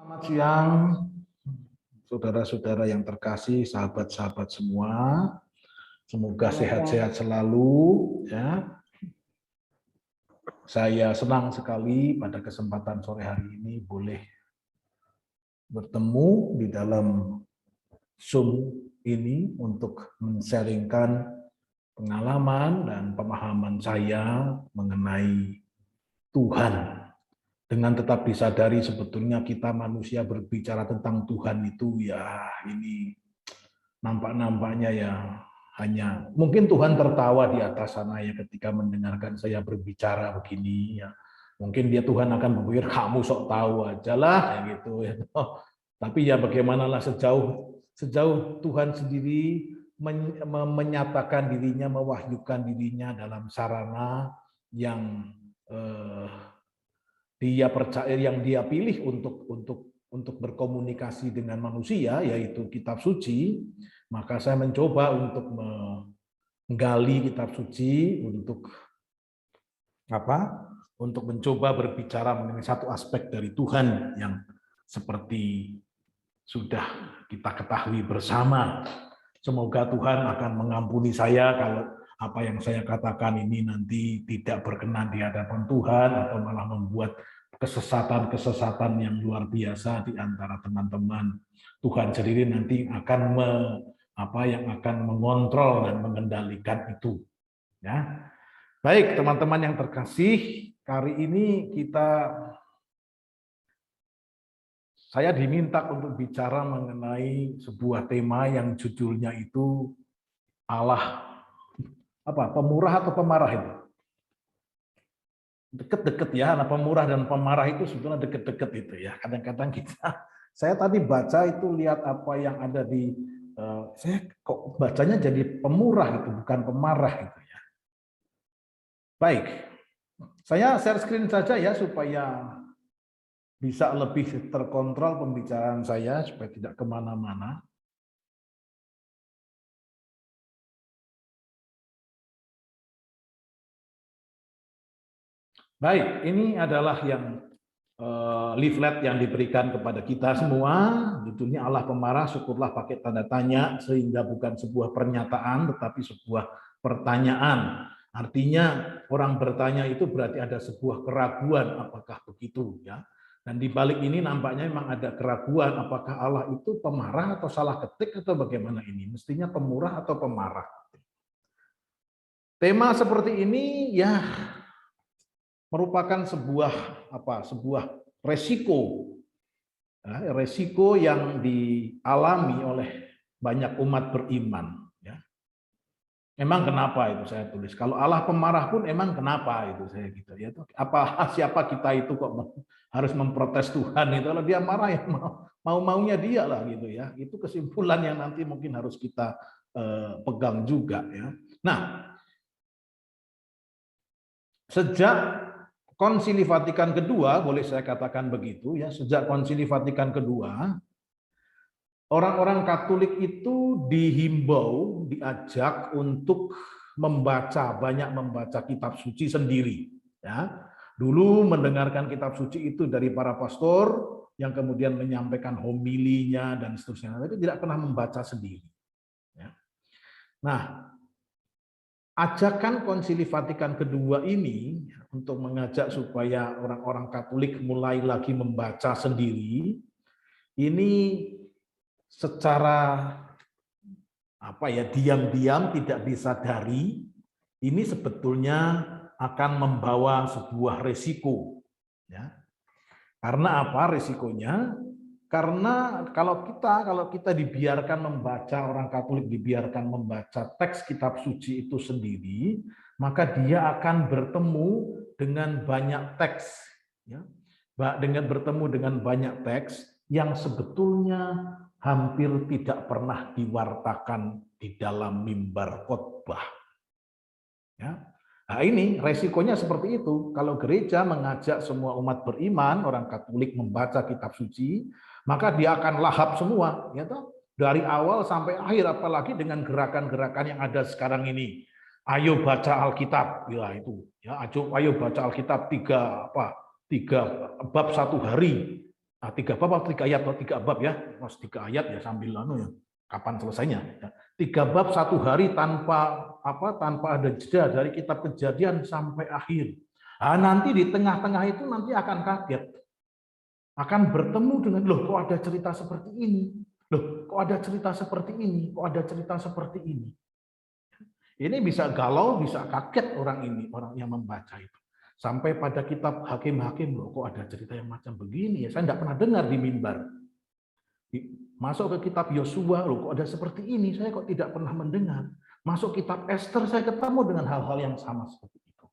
Selamat siang, saudara-saudara yang terkasih, sahabat-sahabat semua. Semoga sehat-sehat selalu. Ya, saya senang sekali pada kesempatan sore hari ini boleh bertemu di dalam Zoom ini untuk men-sharingkan pengalaman dan pemahaman saya mengenai Tuhan. Dengan tetap disadari sebetulnya kita manusia berbicara tentang Tuhan itu ya ini nampak-nampaknya ya hanya mungkin Tuhan tertawa di atas sana ya ketika mendengarkan saya berbicara begini ya. Mungkin dia Tuhan akan berpikir kamu sok tahu aja lah ya gitu ya. Tapi ya bagaimanalah sejauh Tuhan sendiri menyatakan dirinya, mewahyukan dirinya dalam sarana yang dia percaya, yang dia pilih untuk berkomunikasi dengan manusia, yaitu kitab suci, maka saya mencoba untuk menggali kitab suci untuk apa? Untuk mencoba berbicara mengenai satu aspek dari Tuhan yang seperti sudah kita ketahui bersama. Semoga Tuhan akan mengampuni saya kalau apa yang saya katakan ini nanti tidak berkenan di hadapan Tuhan atau malah membuat kesesatan-kesesatan yang luar biasa di antara teman-teman. Tuhan sendiri nanti akan yang akan mengontrol dan mengendalikan itu. Ya. Baik, teman-teman yang terkasih, kali ini saya diminta untuk bicara mengenai sebuah tema yang judulnya itu Allah pemurah atau pemarah itu. Deket-deket ya, nah pemurah dan pemarah itu sebetulnya deket-deket itu ya. Kadang-kadang saya tadi baca itu lihat apa yang ada di, saya kok bacanya jadi pemurah gitu, bukan pemarah gitu ya. Baik, saya share screen saja ya supaya bisa lebih terkontrol pembicaraan saya supaya tidak kemana-mana. Baik, ini adalah yang leaflet yang diberikan kepada kita semua. Judulnya Allah Pemarah, syukurlah pakai tanda tanya sehingga bukan sebuah pernyataan tetapi sebuah pertanyaan. Artinya orang bertanya itu berarti ada sebuah keraguan apakah begitu ya. Dan di balik ini nampaknya memang ada keraguan apakah Allah itu pemarah atau salah ketik atau bagaimana ini. Mestinya pemurah atau pemarah. Tema seperti ini ya merupakan sebuah resiko yang dialami oleh banyak umat beriman. Ya. Emang kenapa itu saya tulis? Kalau Allah pemarah pun emang kenapa itu saya gitu ya? Siapa kita itu kok harus memprotes Tuhan itu? Kalau dia marah ya mau-maunya dia lah gitu ya. Itu kesimpulan yang nanti mungkin harus kita pegang juga ya. Nah, sejak Konsili Vatikan kedua, boleh saya katakan begitu ya, sejak Konsili Vatikan kedua, orang-orang Katolik itu dihimbau, diajak untuk banyak membaca kitab suci sendiri. Ya. Dulu mendengarkan kitab suci itu dari para pastor yang kemudian menyampaikan homilinya dan seterusnya, tapi tidak pernah membaca sendiri. Ya. Nah, ajakan Konsili Vatikan kedua ini untuk mengajak supaya orang-orang Katolik mulai lagi membaca sendiri, ini secara diam-diam tidak disadari, ini sebetulnya akan membawa sebuah resiko. Ya. Karena apa resikonya? Karena kalau kita dibiarkan membaca, orang Katolik dibiarkan membaca teks kitab suci itu sendiri, maka dia akan bertemu dengan banyak teks, ya, dengan bertemu dengan banyak teks yang sebetulnya hampir tidak pernah diwartakan di dalam mimbar khotbah. Ya. Nah ini resikonya seperti itu. Kalau gereja mengajak semua umat beriman, orang Katolik membaca kitab suci, maka dia akan lahap semua, ya toh? Dari awal sampai akhir, apalagi dengan gerakan-gerakan yang ada sekarang ini. Ayo baca Alkitab, ya itu. Ya, ayo baca Alkitab tiga bab satu hari. 3 bab atau 3 ayat atau 3 bab ya, mas 3 ayat ya sambil ya, kapan selesainya? 3 bab 1 hari tanpa tanpa ada jeda dari kitab Kejadian sampai akhir. Nah, nanti di tengah-tengah itu nanti akan kaget, akan bertemu dengan loh kok ada cerita seperti ini, loh kok ada cerita seperti ini, kok ada cerita seperti ini. Ini bisa galau, bisa kaget orang ini, orang yang membaca itu. Sampai pada kitab Hakim-Hakim, loh kok ada cerita yang macam begini ya, saya tidak pernah dengar di mimbar. Masuk ke kitab Yosua, loh kok ada seperti ini, saya kok tidak pernah mendengar. Masuk kitab Esther, saya ketemu dengan hal-hal yang sama seperti itu.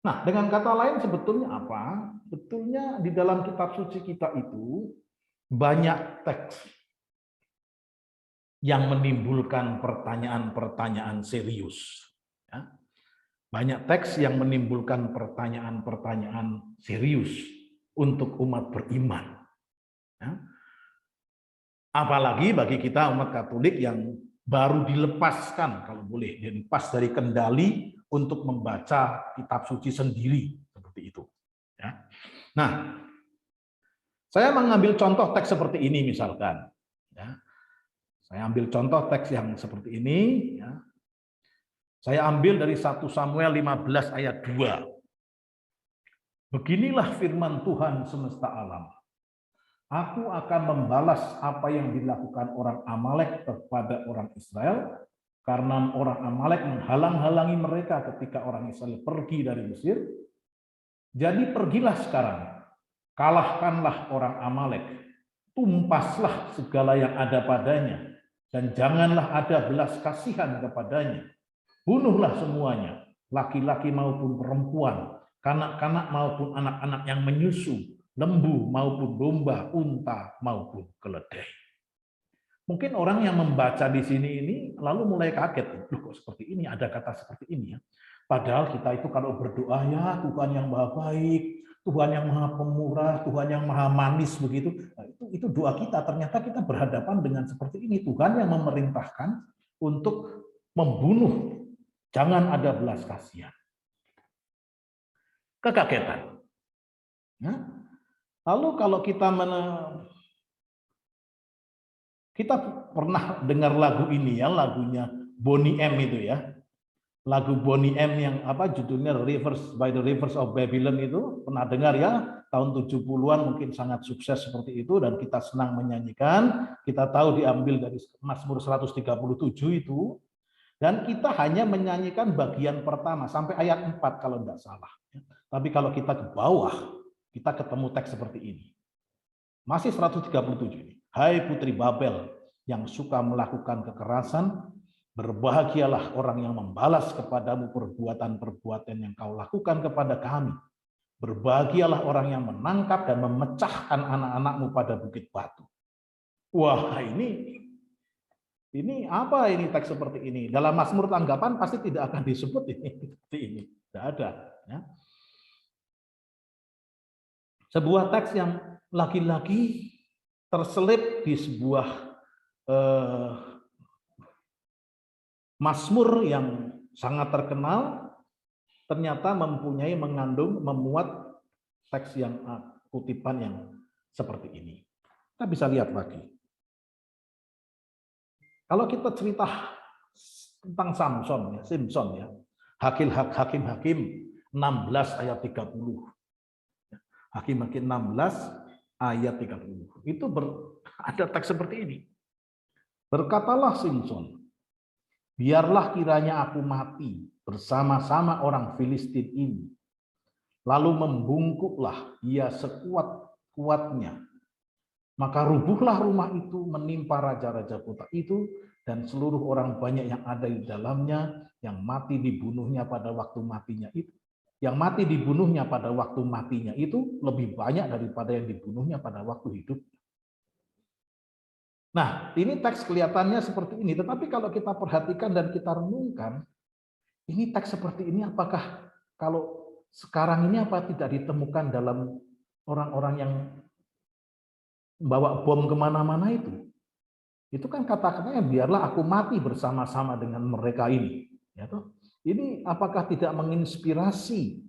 Nah, dengan kata lain sebetulnya apa? Sebetulnya di dalam kitab suci kita itu banyak teks yang menimbulkan pertanyaan-pertanyaan serius. Ya. Banyak teks yang menimbulkan pertanyaan-pertanyaan serius untuk umat beriman. Ya. Apalagi bagi kita umat Katolik yang baru dilepaskan, kalau boleh, dilepas dari kendali untuk membaca kitab suci sendiri, seperti itu. Ya. Nah, saya mengambil contoh teks seperti ini misalkan. Ya. Saya ambil contoh teks yang seperti ini. Ya. Saya ambil dari 1 Samuel 15 ayat 2. Beginilah firman Tuhan semesta alam. Aku akan membalas apa yang dilakukan orang Amalek kepada orang Israel, karena orang Amalek menghalang-halangi mereka ketika orang Israel pergi dari Mesir. Jadi pergilah sekarang, kalahkanlah orang Amalek, tumpaslah segala yang ada padanya, dan janganlah ada belas kasihan kepadanya. Bunuhlah semuanya, laki-laki maupun perempuan, kanak-kanak maupun anak-anak yang menyusu, lembu maupun domba, unta maupun keledai. Mungkin orang yang membaca di sini ini lalu mulai kaget, loh kok seperti ini, ada kata seperti ini ya. Padahal kita itu kalau berdoa ya Tuhan yang maha baik, Tuhan yang maha pemurah, Tuhan yang maha manis begitu. Nah, itu doa kita. Ternyata kita berhadapan dengan seperti ini, Tuhan yang memerintahkan untuk membunuh, jangan ada belas kasihan. Kekagetan. Ya. Lalu kalau kita pernah dengar lagu ini ya, lagunya Boney M itu ya. Lagu Boney M yang judulnya By the Rivers of Babylon itu, pernah dengar ya, tahun 70-an mungkin sangat sukses seperti itu dan kita senang menyanyikan. Kita tahu diambil dari Mazmur 137 itu, dan kita hanya menyanyikan bagian pertama sampai ayat 4 kalau tidak salah. Tapi kalau kita ke bawah, kita ketemu teks seperti ini. Masih 137 ini. Hai putri Babel yang suka melakukan kekerasan, berbahagialah orang yang membalas kepadamu perbuatan-perbuatan yang kau lakukan kepada kami. Berbahagialah orang yang menangkap dan memecahkan anak-anakmu pada bukit batu. Wah, ini apa ini teks seperti ini? Dalam Mazmur tanggapan pasti tidak akan disebut ini seperti ini. Tidak ada. Ya. Sebuah teks yang lagi-lagi terselip di sebuah Mazmur yang sangat terkenal, ternyata memuat teks yang kutipan yang seperti ini. Kita bisa lihat lagi. Kalau kita cerita tentang Simpson ya, Hakim-Hakim 16 ayat 30. Hakim-Hakim 16 ayat 30. Itu ada teks seperti ini. Berkatalah Simpson, biarlah kiranya aku mati bersama-sama orang Filistin ini. Lalu membungkuklah ia sekuat-kuatnya. Maka rubuhlah rumah itu menimpa raja-raja kota itu dan seluruh orang banyak yang ada di dalamnya, yang mati dibunuhnya pada waktu matinya itu. Yang mati dibunuhnya pada waktu matinya itu lebih banyak daripada yang dibunuhnya pada waktu hidup. Nah, ini teks kelihatannya seperti ini, tetapi kalau kita perhatikan dan kita renungkan, ini teks seperti ini apakah kalau sekarang ini apa tidak ditemukan dalam orang-orang yang membawa bom kemana-mana itu? Itu kan kata-katanya biarlah aku mati bersama-sama dengan mereka ini. Ya toh? Ini apakah tidak menginspirasi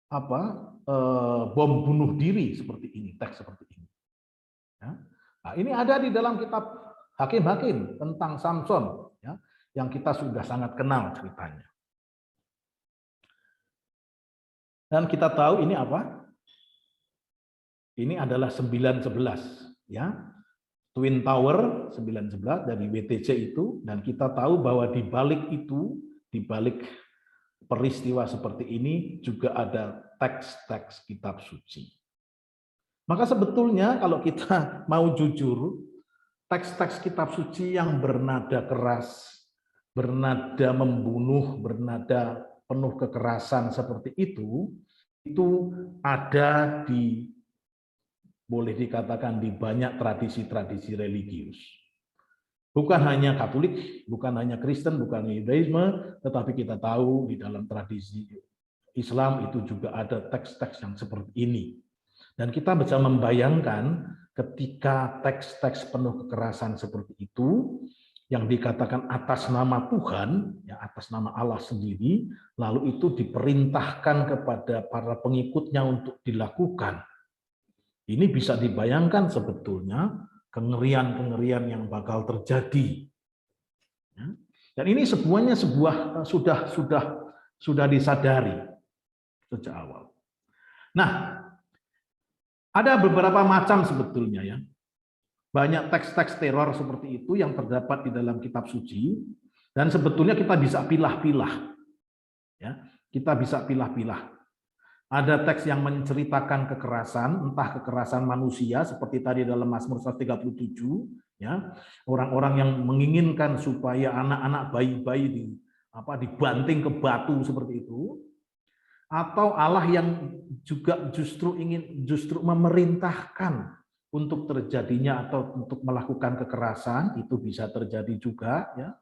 bom bunuh diri seperti ini, teks seperti ini. Ya. Nah, ini ada di dalam kitab Hakim-Hakim tentang Samson, ya, yang kita sudah sangat kenal ceritanya. Dan kita tahu ini apa? Ini adalah 911, ya. Twin Tower 911 dari WTC itu, dan kita tahu bahwa di balik itu, di balik peristiwa seperti ini juga ada teks-teks kitab suci. Maka sebetulnya kalau kita mau jujur, teks-teks kitab suci yang bernada keras, bernada membunuh, bernada penuh kekerasan seperti itu ada di, boleh dikatakan, di banyak tradisi-tradisi religius. Bukan hanya Katolik, bukan hanya Kristen, bukan Yudaisme, tetapi kita tahu di dalam tradisi Islam itu juga ada teks-teks yang seperti ini. Dan kita bisa membayangkan ketika teks-teks penuh kekerasan seperti itu, yang dikatakan atas nama Tuhan, ya atas nama Allah sendiri, lalu itu diperintahkan kepada para pengikutnya untuk dilakukan. Ini bisa dibayangkan sebetulnya kengerian-kengerian yang bakal terjadi. Dan ini semuanya sudah disadari sejak awal. Nah, ada beberapa macam sebetulnya ya. Banyak teks-teks teror seperti itu yang terdapat di dalam kitab suci, dan sebetulnya kita bisa pilah-pilah. Ya, kita bisa pilah-pilah. Ada teks yang menceritakan kekerasan, entah kekerasan manusia seperti tadi dalam Mazmur 137, ya, orang-orang yang menginginkan supaya anak-anak bayi-bayi dibanting ke batu seperti itu, atau Allah yang juga justru memerintahkan untuk terjadinya atau untuk melakukan kekerasan, itu bisa terjadi juga, ya.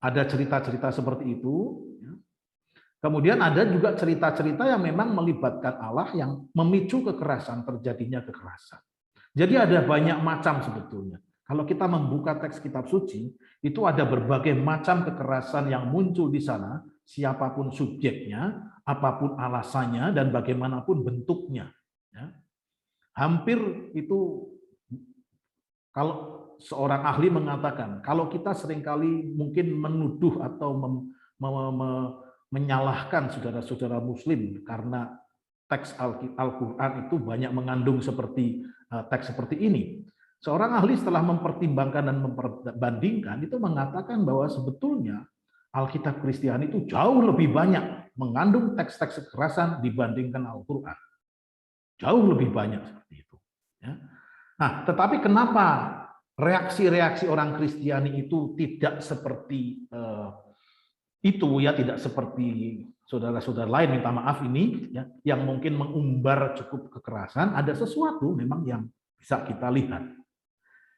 Ada cerita-cerita seperti itu. Ya. Kemudian ada juga cerita-cerita yang memang melibatkan Allah yang memicu kekerasan, terjadinya kekerasan. Jadi ada banyak macam sebetulnya. Kalau kita membuka teks kitab suci, itu ada berbagai macam kekerasan yang muncul di sana, siapapun subjeknya, apapun alasannya, dan bagaimanapun bentuknya. Ya. Hampir itu, kalau seorang ahli mengatakan, kalau kita seringkali mungkin menuduh atau menyalahkan saudara-saudara Muslim karena teks Al-Quran itu banyak mengandung seperti teks seperti ini. Seorang ahli setelah mempertimbangkan dan memperbandingkan itu mengatakan bahwa sebetulnya Alkitab Kristiani itu jauh lebih banyak mengandung teks-teks kekerasan dibandingkan Al-Quran. Jauh lebih banyak seperti itu. Ya. Nah, tetapi kenapa reaksi-reaksi orang Kristiani itu tidak seperti itu, ya, tidak seperti saudara-saudara lain, minta maaf ini, ya, yang mungkin mengumbar cukup kekerasan. Ada sesuatu memang yang bisa kita lihat.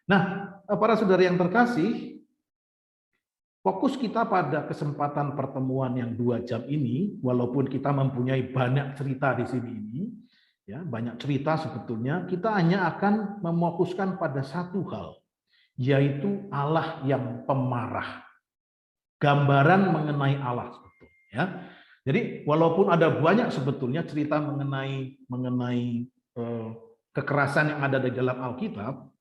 Nah, para saudara yang terkasih, fokus kita pada kesempatan pertemuan yang 2 jam ini, walaupun kita mempunyai banyak cerita di sini ini, ya, banyak cerita sebetulnya, kita hanya akan mefokuskan pada satu hal, yaitu Allah yang pemarah. Gambaran mengenai Allah sebetulnya. Ya. Jadi walaupun ada banyak sebetulnya cerita mengenai kekerasan yang ada di dalam Alkitab,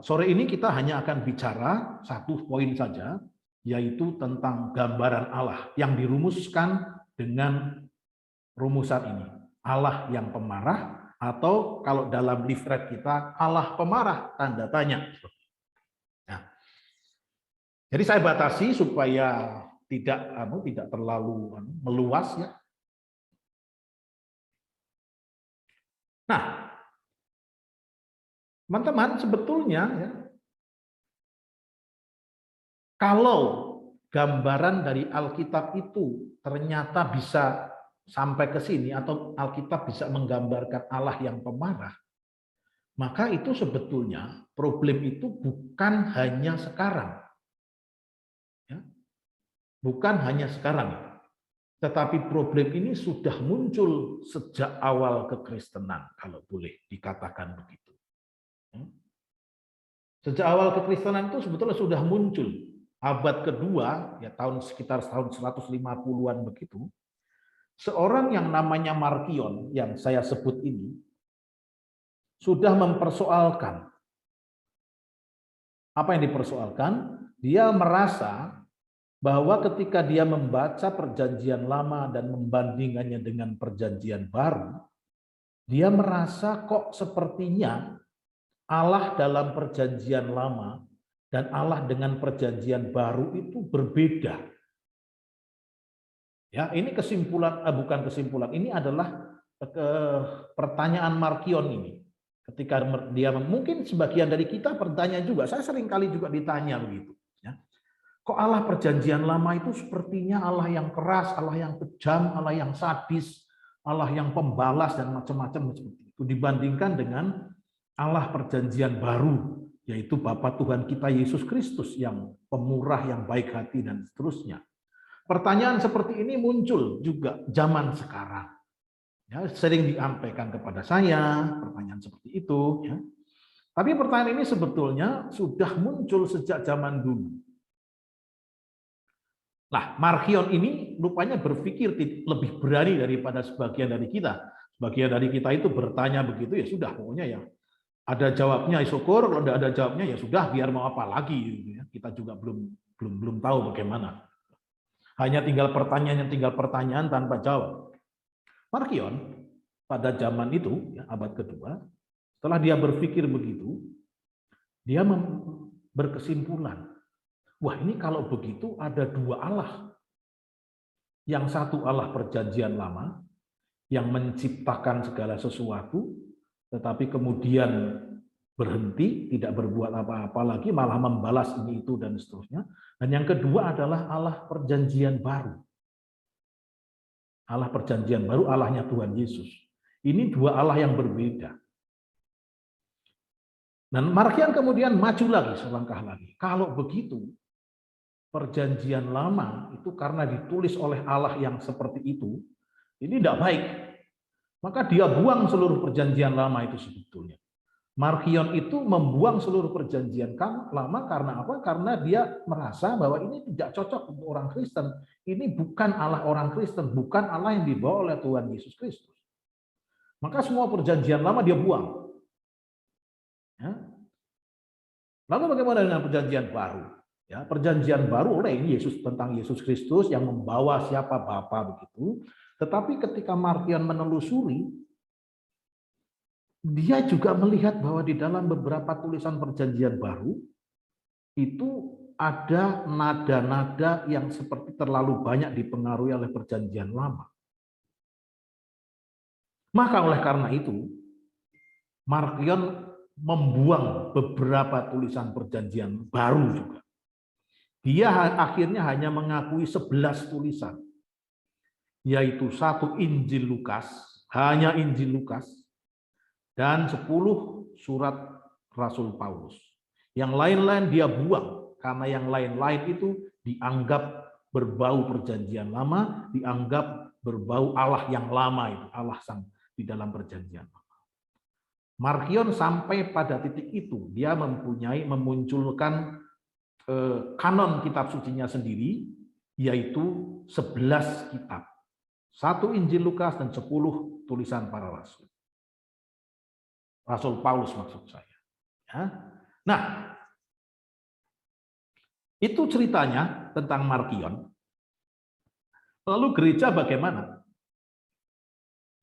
sore ini kita hanya akan bicara satu poin saja, yaitu tentang gambaran Allah yang dirumuskan dengan rumusan ini. Allah yang pemarah, atau kalau dalam livret kita, Allah pemarah, tanda tanya. Nah, jadi saya batasi supaya tidak terlalu meluas, ya. Nah, teman-teman, sebetulnya ya, kalau gambaran dari Alkitab itu ternyata bisa sampai ke sini, atau Alkitab bisa menggambarkan Allah yang pemarah, maka itu sebetulnya problem itu bukan hanya sekarang. Ya. Bukan hanya sekarang, tetapi problem ini sudah muncul sejak awal kekristenan, kalau boleh dikatakan begitu. Sejak awal kekristenan itu sebetulnya sudah muncul. Abad kedua, ya sekitar tahun 150-an begitu, seorang yang namanya Markion yang saya sebut ini sudah mempersoalkan. Apa yang dipersoalkan? Dia merasa bahwa ketika dia membaca perjanjian lama dan membandingkannya dengan perjanjian baru, dia merasa kok sepertinya Allah dalam perjanjian lama dan Allah dengan perjanjian baru itu berbeda. Ya, ini kesimpulan, bukan kesimpulan, ini adalah pertanyaan Markion ini. Ketika dia, mungkin sebagian dari kita bertanya juga, saya sering kali juga ditanya begitu. Ya. Kok Allah perjanjian lama itu sepertinya Allah yang keras, Allah yang kejam, Allah yang sadis, Allah yang pembalas dan macam-macam seperti itu dibandingkan dengan Allah perjanjian baru, yaitu Bapa Tuhan kita Yesus Kristus yang pemurah, yang baik hati dan seterusnya. Pertanyaan seperti ini muncul juga zaman sekarang. Ya, sering disampaikan kepada saya pertanyaan seperti itu. Ya. Tapi pertanyaan ini sebetulnya sudah muncul sejak zaman dulu. Nah, Markion ini rupanya berpikir lebih berani daripada sebagian dari kita. Sebagian dari kita itu bertanya begitu, ya sudah, pokoknya ya ada jawabnya ya syukur, kalau tidak ada jawabnya ya sudah, biar mau apa lagi. Kita juga belum tahu bagaimana. Hanya tinggal pertanyaan tanpa jawab. Markion pada zaman itu, ya, abad kedua, setelah dia berpikir begitu, dia berkesimpulan, wah ini kalau begitu ada dua Allah. Yang satu Allah perjanjian lama, yang menciptakan segala sesuatu, tetapi kemudian berhenti, tidak berbuat apa-apa lagi, malah membalas ini itu dan seterusnya. Dan yang kedua adalah Allah perjanjian baru. Allah perjanjian baru, Allahnya Tuhan Yesus. Ini dua Allah yang berbeda. Dan Markion kemudian maju lagi, selangkah lagi. Kalau begitu, perjanjian lama itu karena ditulis oleh Allah yang seperti itu, ini tidak baik. Maka dia buang seluruh perjanjian lama itu sebetulnya. Markion itu membuang seluruh perjanjian lama karena apa? Karena dia merasa bahwa ini tidak cocok untuk orang Kristen. Ini bukan Allah orang Kristen, bukan Allah yang dibawa oleh Tuhan Yesus Kristus. Maka semua perjanjian lama dia buang. Ya. Lalu bagaimana dengan perjanjian baru? Ya, perjanjian baru oleh Yesus, tentang Yesus Kristus yang membawa siapa Bapa begitu. Tetapi ketika Markion menelusuri, dia juga melihat bahwa di dalam beberapa tulisan perjanjian baru itu ada nada-nada yang seperti terlalu banyak dipengaruhi oleh perjanjian lama. Maka oleh karena itu, Markion membuang beberapa tulisan perjanjian baru juga. Dia akhirnya hanya mengakui 11 tulisan, yaitu 1 Injil Lukas, hanya Injil Lukas, dan 10 surat Rasul Paulus. Yang lain-lain dia buang, karena yang lain-lain itu dianggap berbau perjanjian lama, dianggap berbau Allah yang lama itu, Allah sang di dalam perjanjian lama. Markion sampai pada titik itu, dia memunculkan kanon kitab sucinya sendiri, yaitu 11 kitab. 1 Injil Lukas dan 10 tulisan para rasul. Rasul Paulus maksud saya. Ya. Nah, itu ceritanya tentang Markion. Lalu gereja bagaimana?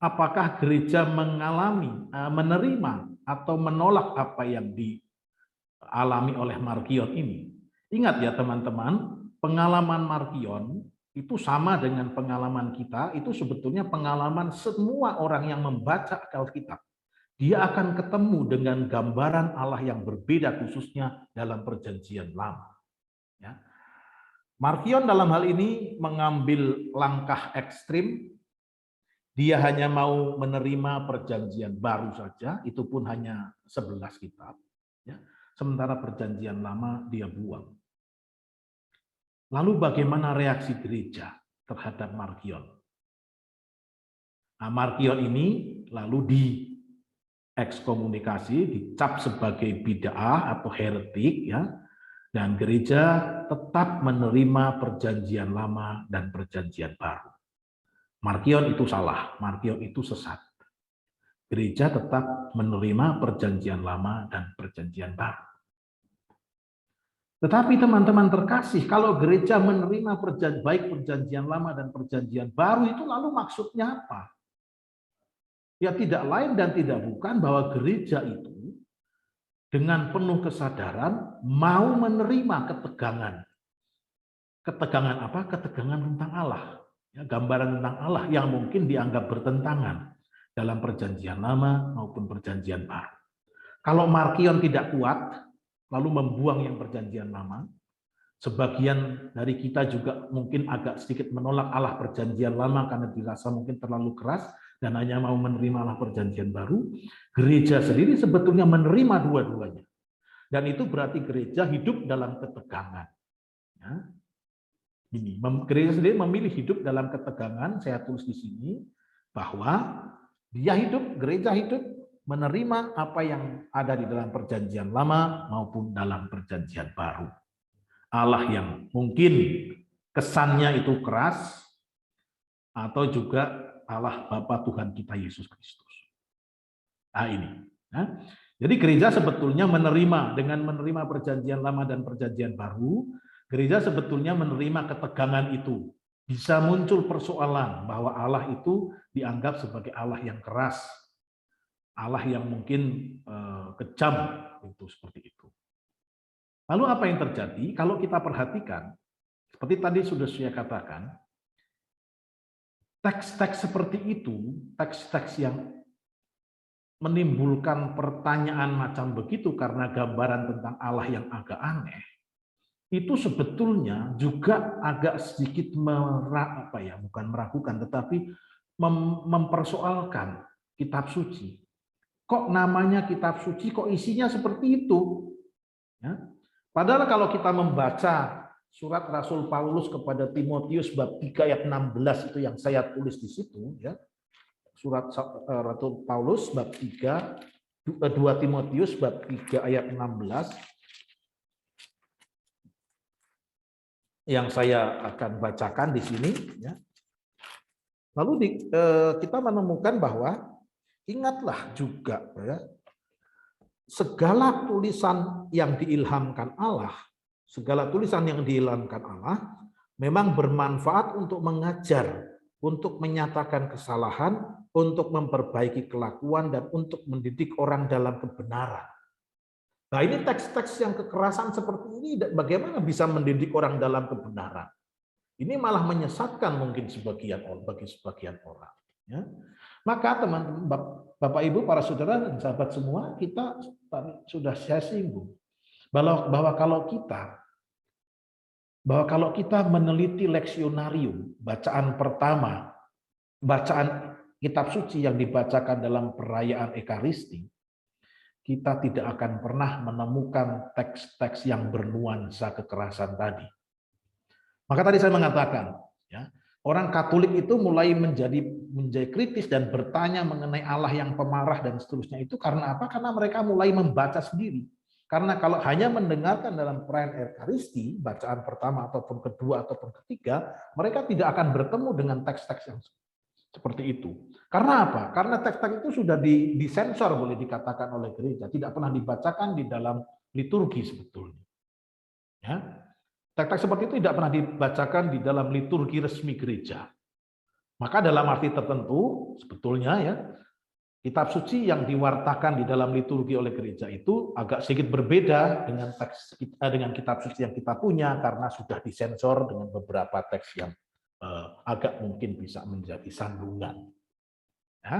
Apakah gereja menerima atau menolak apa yang dialami oleh Markion ini? Ingat ya teman-teman, pengalaman Markion itu sama dengan pengalaman kita, itu sebetulnya pengalaman semua orang yang membaca Alkitab. Dia akan ketemu dengan gambaran Allah yang berbeda khususnya dalam perjanjian lama. Ya. Markion dalam hal ini mengambil langkah ekstrim. Dia hanya mau menerima perjanjian baru saja, itu pun hanya 11 kitab. Ya. Sementara perjanjian lama dia buang. Lalu bagaimana reaksi gereja terhadap Markion? Nah, Markion ini lalu ekskomunikasi, dicap sebagai bid'ah atau heretik, ya, dan gereja tetap menerima perjanjian lama dan perjanjian baru. Markion itu salah, Markion itu sesat. Gereja tetap menerima perjanjian lama dan perjanjian baru. Tetapi teman-teman terkasih, kalau gereja menerima baik perjanjian lama dan perjanjian baru itu lalu maksudnya apa? Ya tidak lain dan tidak bukan bahwa gereja itu dengan penuh kesadaran mau menerima ketegangan. Ketegangan apa? Ketegangan tentang Allah. Ya, gambaran tentang Allah yang mungkin dianggap bertentangan dalam perjanjian lama maupun perjanjian baru. Kalau Markion tidak kuat, lalu membuang yang perjanjian lama, sebagian dari kita juga mungkin agak sedikit menolak Allah perjanjian lama karena dirasa mungkin terlalu keras dan hanya mau menerima Allah perjanjian baru. Gereja sendiri sebetulnya menerima dua-duanya. Dan itu berarti gereja hidup dalam ketegangan. Ya. Ini, gereja sendiri memilih hidup dalam ketegangan, saya tulis di sini, bahwa dia hidup, gereja hidup, menerima apa yang ada di dalam perjanjian lama maupun dalam perjanjian baru. Allah yang mungkin kesannya itu keras, atau juga Allah Bapa Tuhan kita Yesus Kristus. Nah ini. Nah, jadi gereja sebetulnya dengan menerima perjanjian lama dan perjanjian baru, gereja sebetulnya menerima ketegangan itu. Bisa muncul persoalan bahwa Allah itu dianggap sebagai Allah yang keras, Allah yang mungkin kejam, itu seperti itu. Lalu apa yang terjadi? Kalau kita perhatikan, seperti tadi sudah saya katakan, teks-teks seperti itu, teks-teks yang menimbulkan pertanyaan macam begitu karena gambaran tentang Allah yang agak aneh, itu sebetulnya juga agak sedikit bukan meragukan, tetapi mempersoalkan kitab suci. Kok namanya kitab suci, kok isinya seperti itu? Ya. Padahal kalau kita membaca surat Rasul Paulus kepada Timotius bab 3 ayat 16 itu yang saya tulis di situ, ya. Surat Rasul Paulus bab 3, 2 Timotius bab 3 ayat 16 yang saya akan bacakan di sini, ya. Lalu kita menemukan bahwa ingatlah juga, ya, segala tulisan yang diilhamkan Allah, memang bermanfaat untuk mengajar, untuk menyatakan kesalahan, untuk memperbaiki kelakuan, dan untuk mendidik orang dalam kebenaran. Nah, ini teks-teks yang kekerasan seperti ini bagaimana bisa mendidik orang dalam kebenaran? Ini malah menyesatkan mungkin bagi sebagian orang. Ya. Maka teman-teman, Bapak Ibu, para saudara dan sahabat semua, kita sudah saya singgung bahwa kalau kita meneliti leksionarium, bacaan pertama, bacaan kitab suci yang dibacakan dalam perayaan Ekaristi, kita tidak akan pernah menemukan teks-teks yang bernuansa kekerasan tadi. Maka tadi saya mengatakan, ya, orang Katolik itu mulai menjadi kritis dan bertanya mengenai Allah yang pemarah dan seterusnya itu karena apa? Karena mereka mulai membaca sendiri. Karena kalau hanya mendengarkan dalam perayaan Ekaristi, bacaan pertama ataupun kedua ataupun ketiga, mereka tidak akan bertemu dengan teks-teks yang seperti itu. Karena apa? Karena teks-teks itu sudah disensor, boleh dikatakan, oleh gereja, tidak pernah dibacakan di dalam liturgi sebetulnya. Ya. Teks-teks seperti itu tidak pernah dibacakan di dalam liturgi resmi gereja. Maka dalam arti tertentu, sebetulnya ya, kitab suci yang diwartakan di dalam liturgi oleh gereja itu agak sedikit berbeda dengan kitab suci yang kita punya karena sudah disensor dengan beberapa teks yang agak mungkin bisa menjadi sandungan. Ya.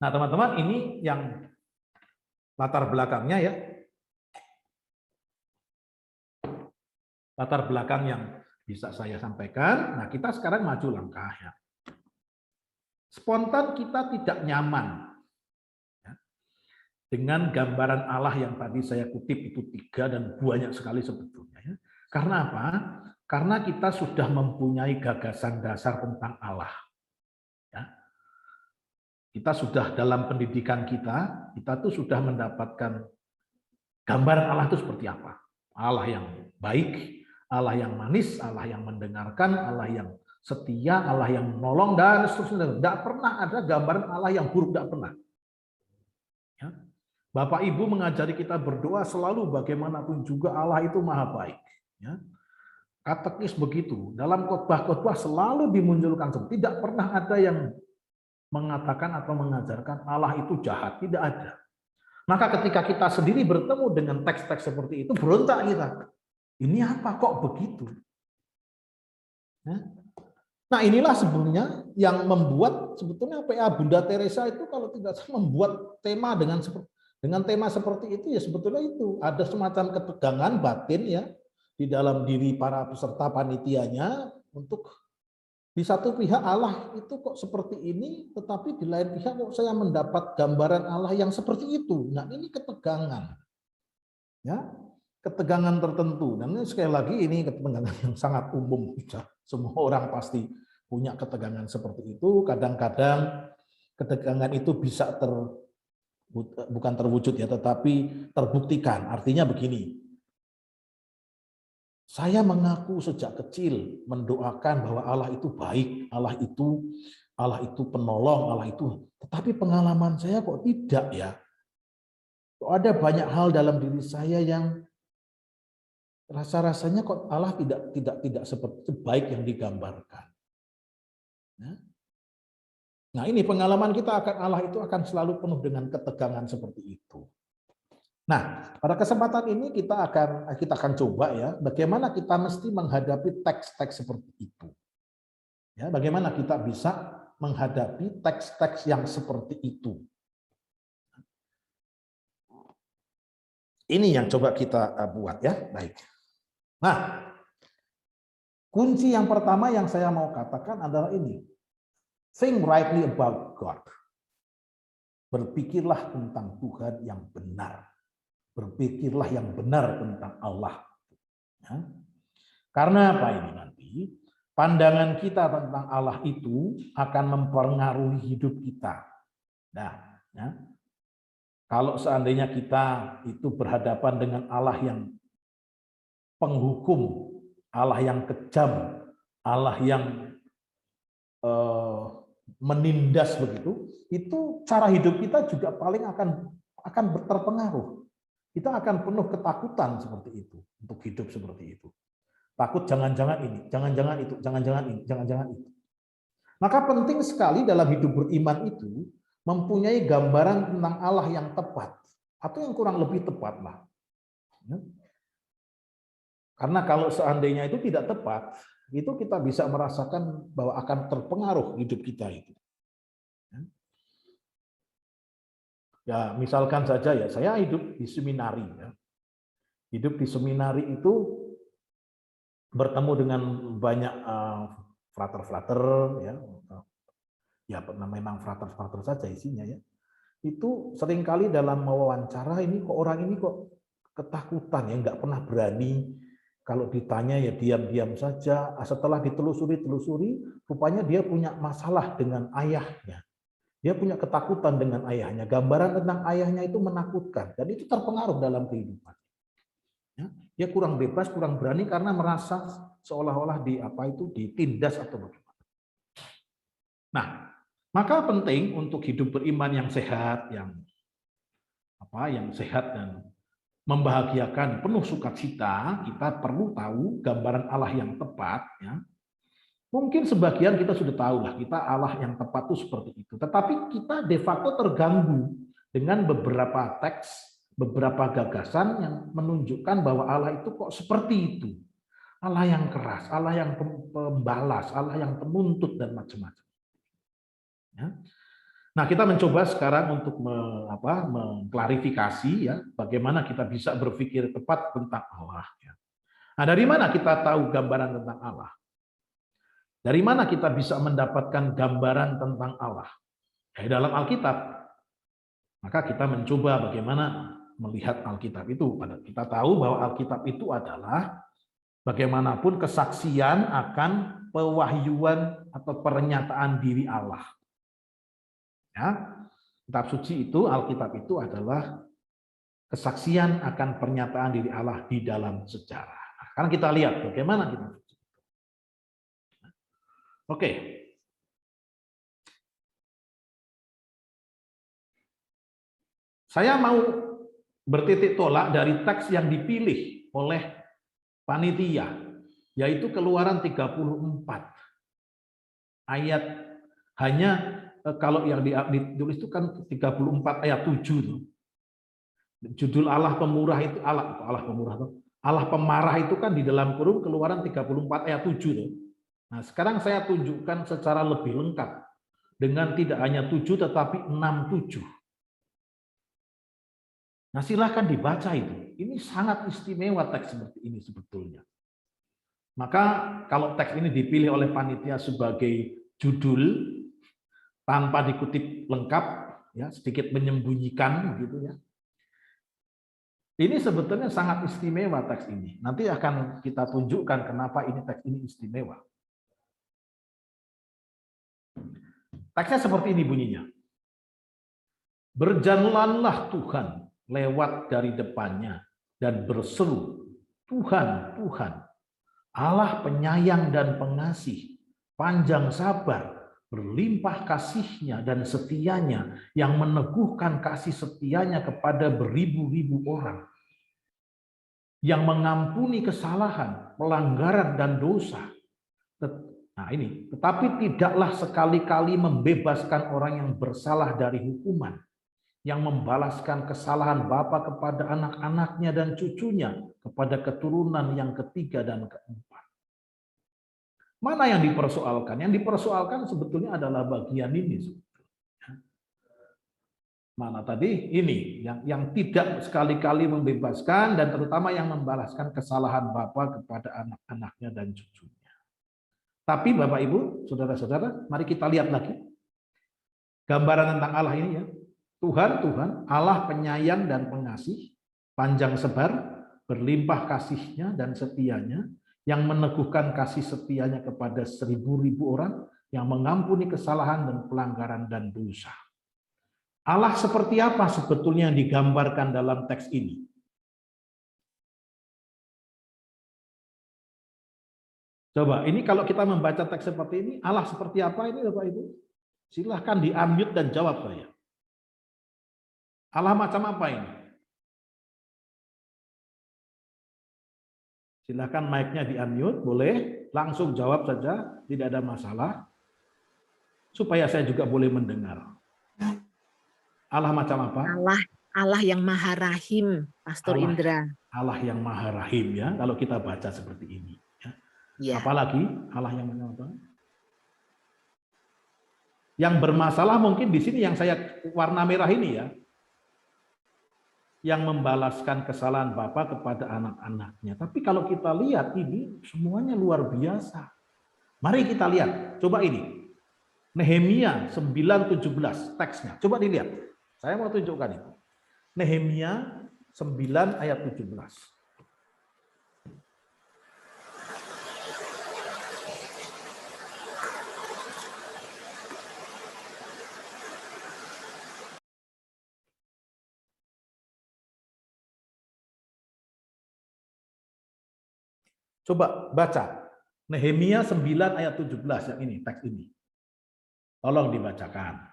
Nah, teman-teman, ini yang latar belakangnya, ya. Latar belakang yang bisa saya sampaikan. Nah, kita sekarang maju langkah, ya. Spontan kita tidak nyaman, ya, dengan gambaran Allah yang tadi saya kutip itu 3 dan banyak sekali sebetulnya. Ya. Karena apa? Karena kita sudah mempunyai gagasan dasar tentang Allah. Ya. Kita sudah dalam pendidikan kita tuh sudah mendapatkan gambaran Allah itu seperti apa. Allah yang baik, Allah yang manis, Allah yang mendengarkan, Allah yang setia, Allah yang menolong, dan seterusnya. Tidak pernah ada gambaran Allah yang buruk, tidak pernah. Ya. Bapak Ibu mengajari kita berdoa selalu bagaimanapun juga Allah itu maha baik. Ya. Katekis begitu. Dalam khotbah-khotbah selalu dimunculkan. Tidak pernah ada yang mengatakan atau mengajarkan Allah itu jahat. Tidak ada. Maka ketika kita sendiri bertemu dengan teks-teks seperti itu, berontak kita. Ini apa kok begitu? Nah, inilah sebenarnya yang membuat sebetulnya PA Bunda Teresa itu kalau tidak salah membuat tema dengan tema seperti itu, ya sebetulnya itu ada semacam ketegangan batin ya di dalam diri para peserta panitianya untuk di satu pihak Allah itu kok seperti ini, tetapi di lain pihak kok saya mendapat gambaran Allah yang seperti itu. Nah, ini ketegangan. Ya, ketegangan tertentu, dan ini sekali lagi ini ketegangan yang sangat umum, semua orang pasti punya ketegangan seperti itu. Kadang-kadang ketegangan itu bisa bukan terwujud ya, tetapi terbuktikan. Artinya begini, saya mengaku sejak kecil mendoakan bahwa Allah itu baik, Allah itu penolong, Allah itu, tetapi pengalaman saya kok tidak ya. Kok ada banyak hal dalam diri saya yang rasa-rasanya kok Allah tidak seperti baik yang digambarkan. Nah, ini pengalaman kita akan Allah itu akan selalu penuh dengan ketegangan seperti itu. Nah, pada kesempatan ini kita akan coba ya bagaimana kita mesti menghadapi teks-teks seperti itu. Ya, bagaimana kita bisa menghadapi teks-teks yang seperti itu. Ini yang coba kita buat ya, baik. Nah, kunci yang pertama yang saya mau katakan adalah ini. Think rightly about God. Berpikirlah tentang Tuhan yang benar. Berpikirlah yang benar tentang Allah. Ya. Karena apa ini nanti? Pandangan kita tentang Allah itu akan mempengaruhi hidup kita. Nah, ya. Kalau seandainya kita itu berhadapan dengan Allah yang penghukum, Allah yang kejam, Allah yang menindas begitu, itu cara hidup kita juga paling akan terpengaruh. Kita akan penuh ketakutan seperti itu untuk hidup seperti itu. Takut jangan-jangan ini, jangan-jangan itu, jangan-jangan ini, jangan-jangan itu. Maka penting sekali dalam hidup beriman itu mempunyai gambaran tentang Allah yang tepat atau yang kurang lebih tepat lah. Karena kalau seandainya itu tidak tepat, itu kita bisa merasakan bahwa akan terpengaruh hidup kita itu. Ya, misalkan saja ya, saya hidup di seminari. Ya. Hidup di seminari itu bertemu dengan banyak frater-frater, ya memang frater-frater saja isinya ya. Itu seringkali dalam wawancara ini kok orang ini kok ketakutan ya, nggak pernah berani. Kalau ditanya ya diam-diam saja. Setelah ditelusuri, rupanya dia punya masalah dengan ayahnya. Dia punya ketakutan dengan ayahnya. Gambaran tentang ayahnya itu menakutkan. Dan itu terpengaruh dalam kehidupan. Dia kurang bebas, kurang berani karena merasa seolah-olah ditindas atau bagaimana. Nah, maka penting untuk hidup beriman yang sehat, yang sehat dan membahagiakan, penuh sukacita, kita perlu tahu gambaran Allah yang tepat. Ya. Mungkin sebagian kita sudah tahu lah, kita Allah yang tepat itu seperti itu. Tetapi kita de facto terganggu dengan beberapa teks, beberapa gagasan yang menunjukkan bahwa Allah itu kok seperti itu. Allah yang keras, Allah yang pembalas, Allah yang penuntut dan macam-macam. Ya. Nah, kita mencoba sekarang untuk mengklarifikasi ya bagaimana kita bisa berpikir tepat tentang Allah. Ya. Nah, dari mana kita tahu gambaran tentang Allah? Dari mana kita bisa mendapatkan gambaran tentang Allah? Dari dalam Alkitab. Maka kita mencoba bagaimana melihat Alkitab itu. Kita tahu bahwa Alkitab itu adalah bagaimanapun kesaksian akan pewahyuan atau pernyataan diri Allah. Ya, kitab suci itu, Alkitab itu adalah kesaksian akan pernyataan diri Allah di dalam sejarah. Nah, sekarang kita lihat bagaimana kitab suci. Oke. Saya mau bertitik tolak dari teks yang dipilih oleh panitia, yaitu Keluaran 34. Ayat hanya kalau yang ditulis itu kan 34 ayat 7 tuh. Judul Allah pemurah itu Allah pemurah tuh. Allah pemarah itu kan di dalam kurung Keluaran 34 ayat 7 tuh. Nah, sekarang saya tunjukkan secara lebih lengkap dengan tidak hanya 7 tetapi 6-7. Nah, silahkan dibaca itu. Ini sangat istimewa teks seperti ini sebetulnya. Maka kalau teks ini dipilih oleh panitia sebagai judul tanpa dikutip lengkap, ya sedikit menyembunyikan gitu ya. Ini sebetulnya sangat istimewa teks ini. Nanti akan kita tunjukkan kenapa ini teks ini istimewa. Teksnya seperti ini bunyinya. Berjalanlah Tuhan lewat dari depannya dan berseru, Tuhan, Tuhan, Allah penyayang dan pengasih, panjang sabar, berlimpah kasihnya dan setianya, yang meneguhkan kasih setianya kepada beribu-ribu orang, yang mengampuni kesalahan, pelanggaran, dan dosa. Nah ini, tetapi tidaklah sekali-kali membebaskan orang yang bersalah dari hukuman, yang membalaskan kesalahan bapa kepada anak-anaknya dan cucunya, kepada keturunan yang ketiga dan keempat. Mana yang dipersoalkan? Yang dipersoalkan sebetulnya adalah bagian ini. Mana tadi? Ini yang tidak sekali-kali membebaskan dan terutama yang membalaskan kesalahan bapa kepada anak-anaknya dan cucunya. Tapi Bapak Ibu, saudara-saudara, mari kita lihat lagi gambaran tentang Allah ini ya. Tuhan, Allah penyayang dan pengasih, panjang sabar, berlimpah kasihnya dan setianya, yang meneguhkan kasih setianya kepada seribu-ribu orang, yang mengampuni kesalahan dan pelanggaran dan dosa. Allah seperti apa sebetulnya yang digambarkan dalam teks ini? Coba, ini kalau kita membaca teks seperti ini, Allah seperti apa ini Bapak Ibu? Silahkan di-unmute dan jawab saya. Allah macam apa ini? Silahkan mic-nya di-unmute, boleh. Langsung jawab saja, tidak ada masalah. Supaya saya juga boleh mendengar. Allah macam apa? Allah yang Maha Rahim, Pastor Indra. Allah yang Maha Rahim ya, kalau kita baca seperti ini. Ya. Ya. Apalagi Allah yang macam apa? Yang bermasalah mungkin di sini yang saya warna merah ini ya. Yang membalaskan kesalahan Bapa kepada anak-anaknya. Tapi kalau kita lihat ini semuanya luar biasa. Mari kita lihat, coba ini. Nehemia 9:17 teksnya. Coba dilihat. Saya mau tunjukkan itu. Nehemia 9 ayat 17. Coba baca. Nehemia 9 ayat 17 yang ini, teks ini. Tolong dibacakan.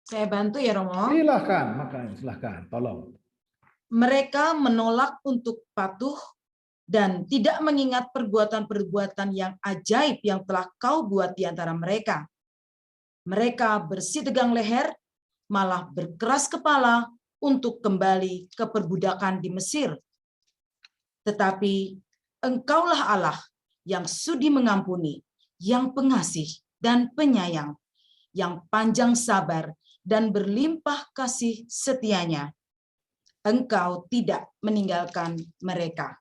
Saya bantu ya Romo. Silahkan, makanya silahkan, tolong. Mereka menolak untuk patuh dan tidak mengingat perbuatan-perbuatan yang ajaib yang telah kau buat di antara mereka. Mereka bersih tegang leher, malah berkeras kepala untuk kembali ke perbudakan di Mesir. Tetapi Engkaulah Allah yang sudi mengampuni, yang pengasih dan penyayang, yang panjang sabar dan berlimpah kasih setianya. Engkau tidak meninggalkan mereka.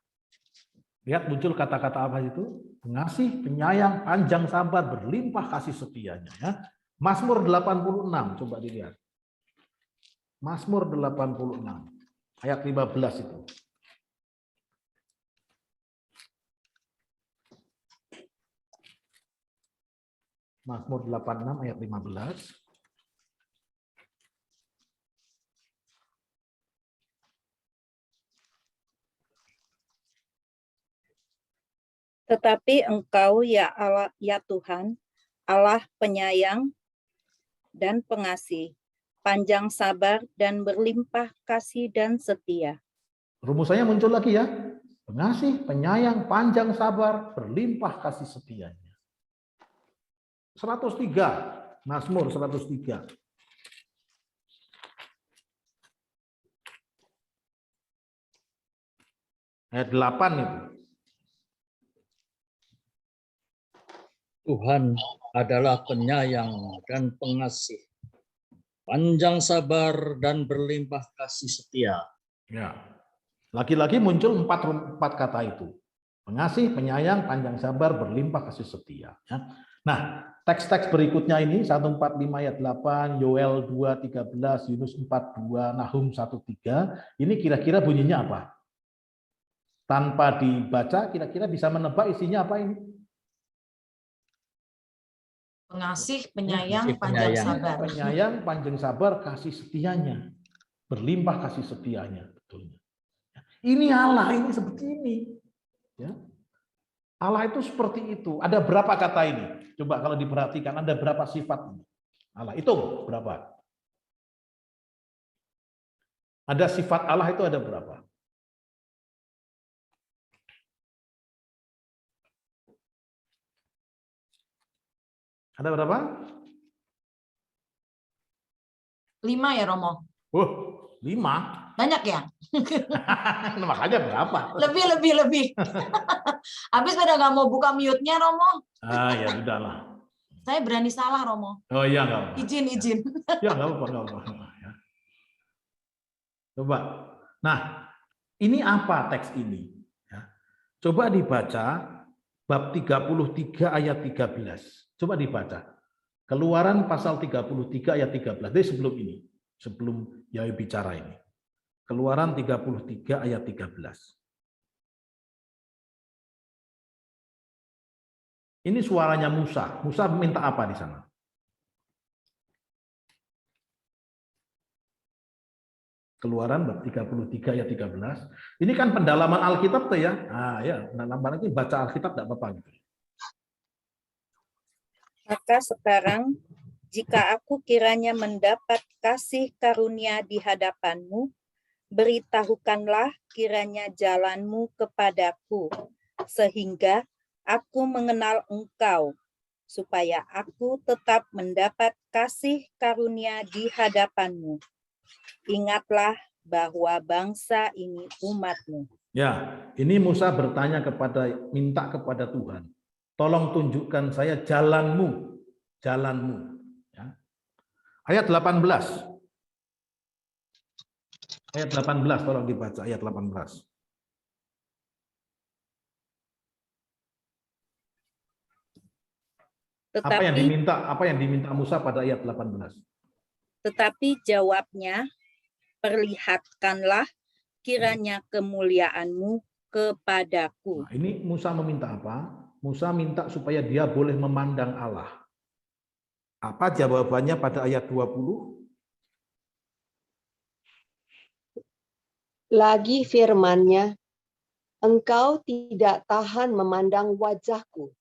Lihat muncul kata-kata apa itu? Pengasih, penyayang, panjang sabar, berlimpah kasih setianya. Ya. Mazmur 86, coba dilihat. Mazmur 86, ayat 15 itu. Mazmur 86 ayat 15. Tetapi Engkau ya Allah, ya Tuhan, Allah penyayang dan pengasih, panjang sabar dan berlimpah kasih dan setia. Rumusannya muncul lagi ya. Pengasih, penyayang, panjang sabar, berlimpah kasih setianya. 103, Mazmur 103. Ayat 8 itu. Tuhan adalah penyayang dan pengasih, panjang sabar dan berlimpah kasih setia. Ya. Lagi-lagi muncul empat kata itu. Pengasih, penyayang, panjang sabar, berlimpah kasih setia. Ya. Nah, teks-teks berikutnya ini 145 ayat 8, Yoel 2:13, Yunus 4:2, Nahum 1:3. Ini kira-kira bunyinya apa? Tanpa dibaca, kira-kira bisa menebak isinya apa ini? Pengasih, penyayang, panjang sabar. Penyayang, panjang sabar, kasih setianya. Berlimpah kasih setianya. Betulnya. Ini Allah, ini seperti ini. Ya. Allah itu seperti itu. Ada berapa kata ini? Coba kalau diperhatikan, ada berapa sifat ini? Allah, hitung berapa? Ada sifat Allah itu ada berapa? Ada berapa? 5 ya Romo? 5? Banyak ya? Makanya berapa? Lebih. Habis pada nggak mau buka mute-nya Romo. Ya sudahlah. Saya berani salah Romo. Oh iya, nggak apa-apa. Izin. Ya nggak apa-apa. Ya. Coba. Nah, ini apa teks ini? Ya. Coba dibaca bab 33 ayat 13. Coba dibaca. Keluaran pasal 33 ayat 13. Jadi sebelum ini. Sebelum Yahya bicara ini. Keluaran 33 ayat 13. Ini suaranya Musa. Musa minta apa di sana? Keluaran bab 33 ayat 13. Ini kan pendalaman Alkitab tuh ya. Ya, pendalaman itu baca Alkitab enggak apa-apa gitu. Maka sekarang, jika aku kiranya mendapat kasih karunia di hadapanmu, beritahukanlah kiranya jalanmu kepadaku, sehingga aku mengenal engkau, supaya aku tetap mendapat kasih karunia di hadapanmu. Ingatlah bahwa bangsa ini umatmu. Ya, ini Musa minta kepada Tuhan. Tolong tunjukkan saya jalanmu. Ya. Ayat 18. Ayat 18, tolong dibaca ayat 18. Apa yang diminta Musa pada ayat 18? Tetapi jawabnya, perlihatkanlah kiranya kemuliaanmu kepadaku. Nah, ini Musa meminta apa? Musa minta supaya dia boleh memandang Allah. Apa jawabannya pada ayat 20? Lagi firman-Nya, engkau tidak tahan memandang wajahku,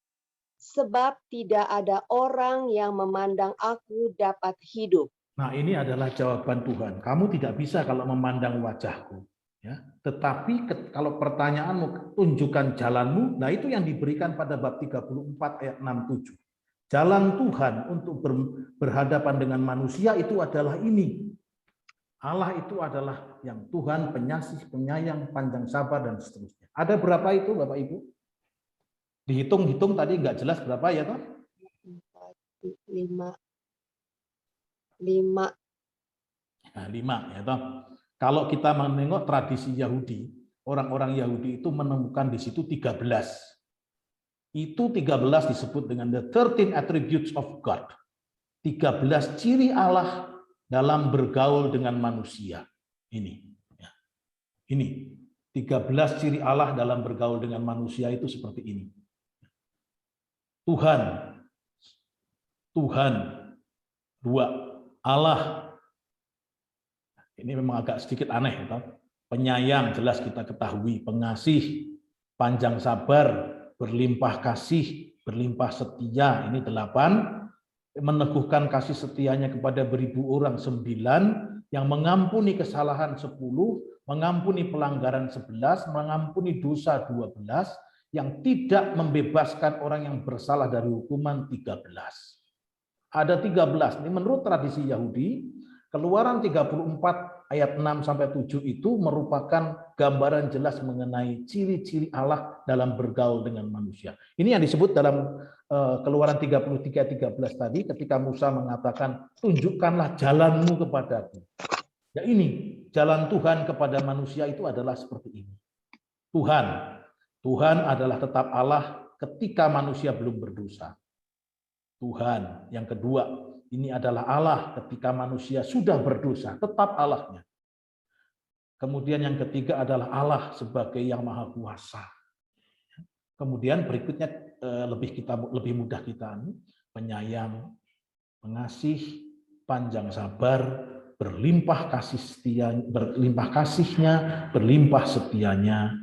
sebab tidak ada orang yang memandang aku dapat hidup. Nah, ini adalah jawaban Tuhan. Kamu tidak bisa kalau memandang wajahku. Ya, tetapi kalau pertanyaanmu, tunjukkan jalanmu, nah itu yang diberikan pada bab 34 ayat 6-7. Jalan Tuhan untuk berhadapan dengan manusia itu adalah ini. Allah itu adalah yang Tuhan, penyasih, penyayang, panjang sabar, dan seterusnya. Ada berapa itu Bapak Ibu? Dihitung-hitung tadi nggak jelas berapa ya toh? 5. Nah, 5 ya toh. Kalau kita menengok tradisi Yahudi, orang-orang Yahudi itu menemukan di situ 13. Itu 13 disebut dengan the 13 attributes of God. 13 ciri Allah dalam bergaul dengan manusia. Ini. Ini. 13 ciri Allah dalam bergaul dengan manusia itu seperti ini. Tuhan. 2. Allah. Ini memang agak sedikit aneh. Penyayang jelas kita ketahui. Pengasih, panjang sabar, berlimpah kasih, berlimpah setia, ini 8, meneguhkan kasih setianya kepada beribu orang 9, yang mengampuni kesalahan 10, mengampuni pelanggaran 11, mengampuni dosa 12, yang tidak membebaskan orang yang bersalah dari hukuman 13. Ada 13, ini menurut tradisi Yahudi. Keluaran 34 ayat 6 sampai 7 itu merupakan gambaran jelas mengenai ciri-ciri Allah dalam bergaul dengan manusia. Ini yang disebut dalam Keluaran 33:13 tadi, ketika Musa mengatakan, tunjukkanlah jalanmu kepadaku. Ya, ini jalan Tuhan kepada manusia itu adalah seperti ini. Tuhan adalah tetap Allah ketika manusia belum berdosa. Tuhan. Yang kedua, ini adalah Allah ketika manusia sudah berdosa, tetap Allahnya. Kemudian yang ketiga adalah Allah sebagai yang maha kuasa. Kemudian berikutnya lebih mudah kita, penyayang, pengasih, panjang sabar, berlimpah kasih setia, berlimpah kasihnya, berlimpah setianya,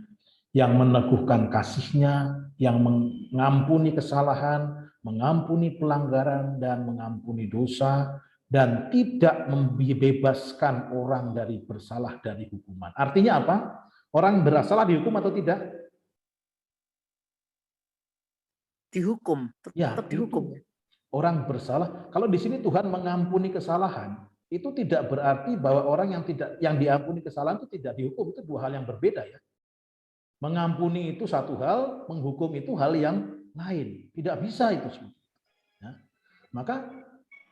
yang meneguhkan kasihnya, yang mengampuni kesalahan, mengampuni pelanggaran, dan mengampuni dosa, dan tidak membebaskan orang dari bersalah dari hukuman. Artinya apa? Orang bersalah dihukum atau tidak? Dihukum, Ya, tetap dihukum. Orang bersalah. Kalau di sini Tuhan mengampuni kesalahan, itu tidak berarti bahwa orang yang diampuni kesalahan itu tidak dihukum. Itu dua hal yang berbeda ya. Mengampuni itu satu hal, menghukum itu hal yang lain. Tidak bisa itu semua. Ya. Maka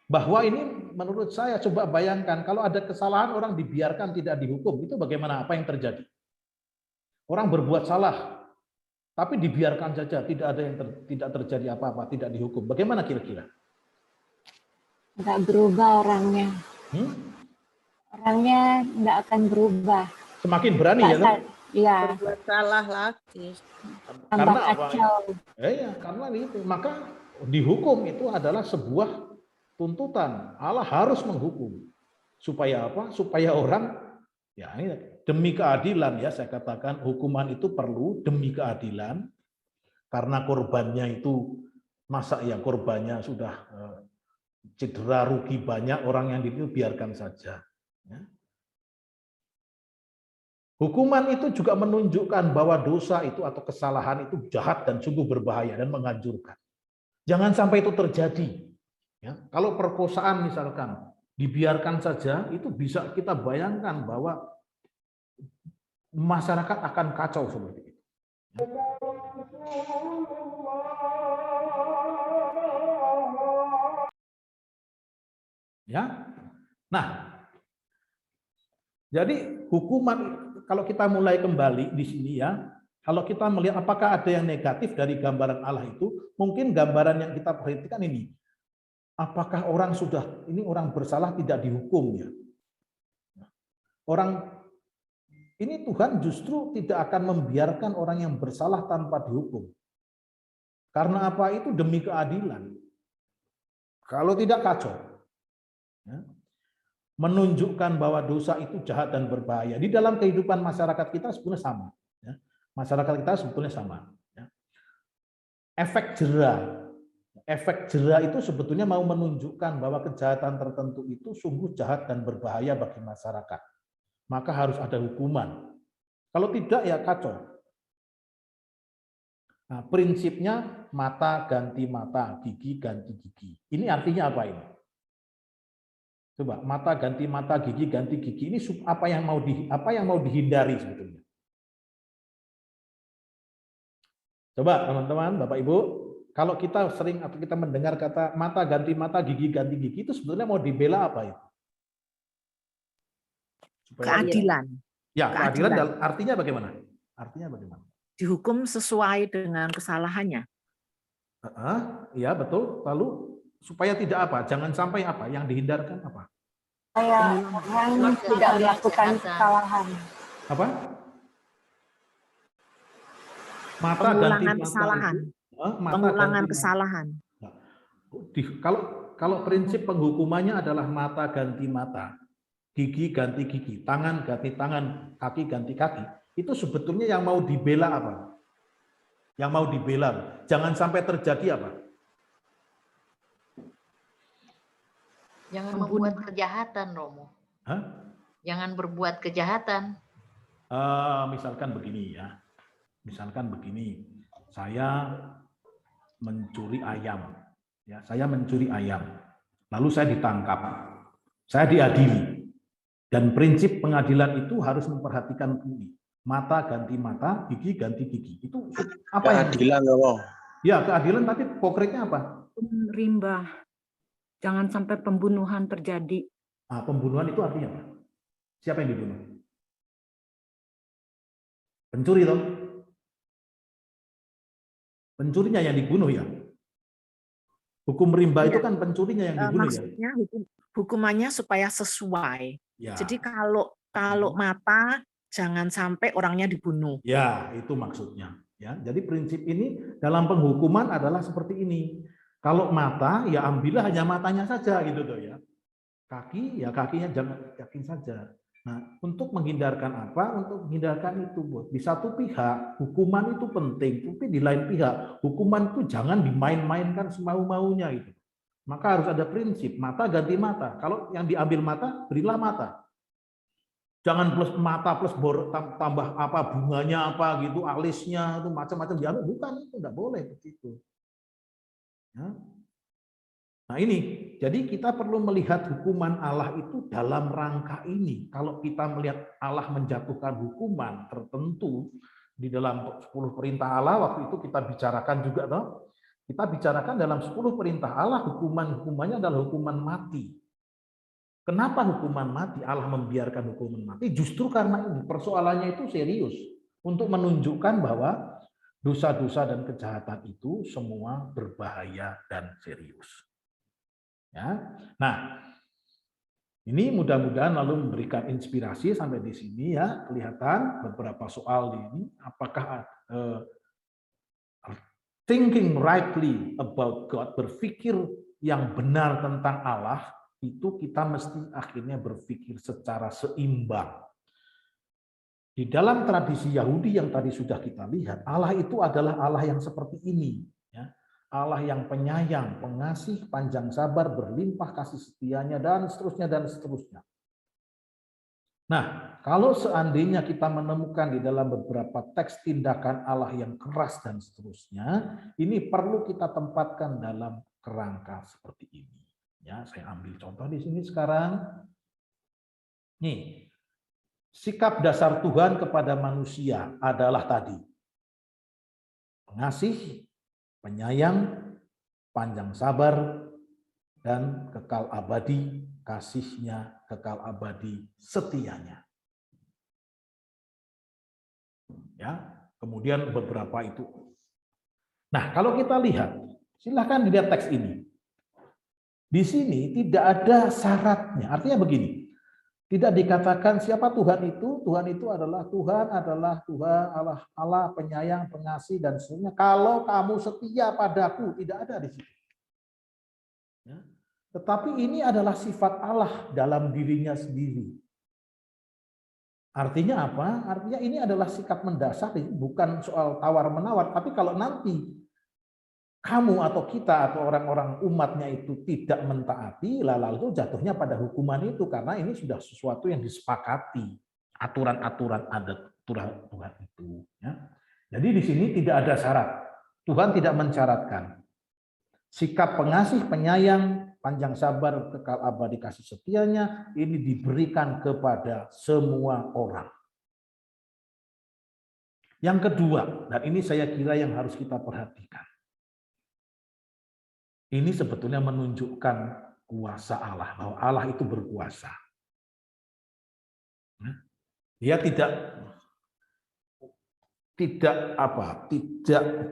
bahwa ini menurut saya, coba bayangkan kalau ada kesalahan orang dibiarkan tidak dihukum, itu bagaimana, apa yang terjadi? Orang berbuat salah, tapi dibiarkan saja, tidak ada yang tidak terjadi apa-apa, tidak dihukum. Bagaimana kira-kira? Nggak berubah orangnya. Orangnya nggak akan berubah. Semakin berani ya kan? Iya. Berbuat salah lagi. Karena apa? Kacau. Ya, karena itu. Maka dihukum itu adalah sebuah tuntutan. Allah harus menghukum. Supaya apa? Supaya orang, ya ini demi keadilan ya, saya katakan hukuman itu perlu demi keadilan. Karena korbannya itu, masa ya korbannya sudah cedera, rugi banyak, orang yang itu biarkan saja. Ya. Hukuman itu juga menunjukkan bahwa dosa itu atau kesalahan itu jahat dan sungguh berbahaya dan menghancurkan. Jangan sampai itu terjadi. Ya, kalau perkosaan misalkan dibiarkan saja, itu bisa kita bayangkan bahwa masyarakat akan kacau seperti itu. Ya, nah, jadi hukuman kalau kita mulai kembali di sini ya, kalau kita melihat apakah ada yang negatif dari gambaran Allah itu, mungkin gambaran yang kita perhatikan ini. Apakah orang bersalah tidak dihukum ya? Ini Tuhan justru tidak akan membiarkan orang yang bersalah tanpa dihukum. Karena apa? Itu demi keadilan. Kalau tidak kacau. Ya. Menunjukkan bahwa dosa itu jahat dan berbahaya. Di dalam kehidupan masyarakat kita sebetulnya sama. Ya. Masyarakat kita sebetulnya sama. Ya. Efek jera itu sebetulnya mau menunjukkan bahwa kejahatan tertentu itu sungguh jahat dan berbahaya bagi masyarakat. Maka harus ada hukuman. Kalau tidak ya kacau. Nah, prinsipnya mata ganti mata, gigi ganti gigi. Ini artinya apa ini? Coba, mata ganti mata, gigi ganti gigi. Ini apa yang mau dihindari sebetulnya? Coba teman-teman, Bapak Ibu, kalau kita sering atau kita mendengar kata mata ganti mata, gigi ganti gigi, itu sebetulnya mau dibela apa itu? Keadilan. Ya, keadilan artinya bagaimana? Artinya bagaimana? Dihukum sesuai dengan kesalahannya. Ya, betul. Lalu supaya tidak apa? Jangan sampai apa? Yang dihindarkan apa? Supaya orang tidak melakukan kesalahan. Apa? Mata Pengulangan ganti mata kesalahan. mata Pengulangan ganti kesalahan. Kalau prinsip penghukumannya adalah mata ganti mata, gigi ganti gigi, tangan ganti tangan, kaki ganti kaki, itu sebetulnya yang mau dibela apa? Yang mau dibela. Jangan sampai terjadi apa? Jangan membuat kejahatan, Romo. Hah? Jangan berbuat kejahatan. Misalkan begini ya. Misalkan begini. Saya mencuri ayam. Ya, saya mencuri ayam. Lalu saya ditangkap. Saya diadili. Dan prinsip pengadilan itu harus memperhatikan ini. Mata ganti mata, gigi ganti gigi. Itu apa yang keadilan, Romo. Ya, keadilan, tapi konkretnya apa? Rimba. Jangan sampai pembunuhan terjadi. Pembunuhan itu artinya apa? Siapa yang dibunuh? Pencuri toh? Pencurinya yang dibunuh ya? Hukum rimba itu kan pencurinya yang dibunuh ya? Maksudnya hukumannya supaya sesuai. Ya. Jadi kalau mata jangan sampai orangnya dibunuh. Ya, itu maksudnya. Ya, jadi prinsip ini dalam penghukuman adalah seperti ini. Kalau mata, ya ambillah hanya matanya saja gitu tuh ya. Kaki, ya kakinya jangan yakin saja. Nah, untuk menghindarkan apa? Untuk menghindarkan itu, Bu. Di satu pihak, hukuman itu penting, tapi di lain pihak, hukuman itu jangan dimain-mainkan semau-maunya gitu. Maka harus ada prinsip, mata ganti mata. Kalau yang diambil mata, berilah mata. Jangan plus mata plus tambah apa bunganya apa gitu, alisnya itu macam-macam diambil, bukan, itu enggak boleh begitu. Ya. Nah ini, jadi kita perlu melihat hukuman Allah itu dalam rangka ini. Kalau kita melihat Allah menjatuhkan hukuman tertentu di dalam 10 perintah Allah, waktu itu kita bicarakan juga, toh. Kita bicarakan dalam 10 perintah Allah, hukumannya adalah hukuman mati. Kenapa hukuman mati? Allah membiarkan hukuman mati justru karena ini. Persoalannya itu serius. Untuk menunjukkan bahwa dosa-dosa dan kejahatan itu semua berbahaya dan serius. Ya. Nah, ini mudah-mudahan lalu memberikan inspirasi sampai di sini ya, kelihatan beberapa soal ini. Apakah thinking rightly about God, berpikir yang benar tentang Allah, itu kita mesti akhirnya berpikir secara seimbang. Di dalam tradisi Yahudi yang tadi sudah kita lihat, Allah itu adalah Allah yang seperti ini. Allah yang penyayang, pengasih, panjang sabar, berlimpah kasih setianya, dan seterusnya, dan seterusnya. Nah, kalau seandainya kita menemukan di dalam beberapa teks tindakan Allah yang keras dan seterusnya, ini perlu kita tempatkan dalam kerangka seperti ini. Ya, saya ambil contoh di sini sekarang. Nih, sikap dasar Tuhan kepada manusia adalah tadi. Pengasih, penyayang, panjang sabar, dan kekal abadi, kasihnya kekal abadi, setianya. Ya, kemudian beberapa itu. Nah, kalau kita lihat, silahkan dilihat teks ini. Di sini tidak ada syaratnya. Artinya begini, tidak dikatakan siapa Tuhan itu. Tuhan itu adalah Tuhan Allah penyayang, pengasih, dan seterusnya. Kalau kamu setia padaku, tidak ada di situ. Ya. Tetapi ini adalah sifat Allah dalam dirinya sendiri. Artinya apa? Artinya ini adalah sikap mendasar, bukan soal tawar-menawar. Tapi kalau nanti kamu atau kita atau orang-orang umatnya itu tidak mentaati, lalu jatuhnya pada hukuman itu, karena ini sudah sesuatu yang disepakati, aturan-aturan adat Tuhan itu. Ya. Jadi di sini tidak ada syarat. Tuhan tidak mensyaratkan. Sikap pengasih, penyayang, panjang sabar, kekal abadi kasih setianya, ini diberikan kepada semua orang. Yang kedua, dan ini saya kira yang harus kita perhatikan. Ini sebetulnya menunjukkan kuasa Allah, bahwa Allah itu berkuasa. Dia tidak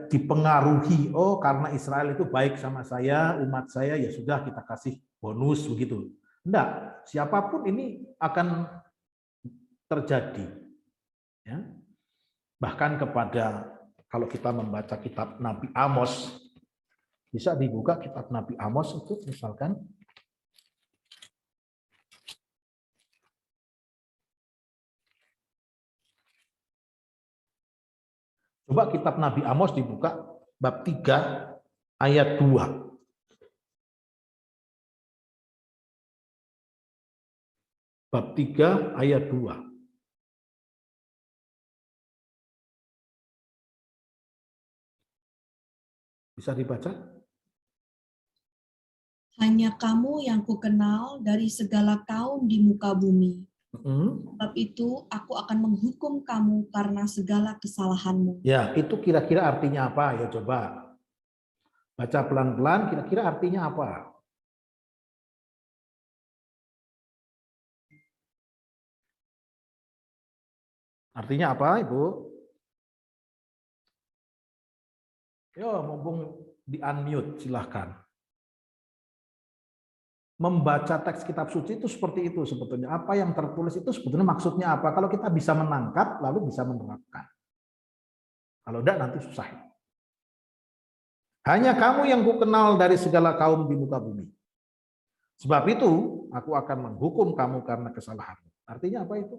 dipengaruhi, oh karena Israel itu baik sama saya, umat saya, ya sudah kita kasih bonus begitu. Enggak, siapapun ini akan terjadi. Ya. Bahkan kepada, kalau kita membaca kitab Nabi Amos, bisa dibuka kitab Nabi Amos itu misalkan. Coba kitab Nabi Amos dibuka bab 3 ayat 2. Bab 3 ayat 2. Bisa dibaca? Hanya kamu yang kukenal dari segala kaum di muka bumi. Sebab itu aku akan menghukum kamu karena segala kesalahanmu. Ya, itu kira-kira artinya apa? Ya coba. Baca pelan-pelan, kira-kira artinya apa? Artinya apa, Ibu? Yo, mumpung di-unmute, silahkan. Membaca teks kitab suci itu seperti itu sebetulnya. Apa yang tertulis itu sebetulnya maksudnya apa? Kalau kita bisa menangkap, lalu bisa menerapkan. Kalau tidak, nanti susah. Hanya kamu yang kukenal dari segala kaum di muka bumi. Sebab itu, aku akan menghukum kamu karena kesalahanmu. Artinya apa itu?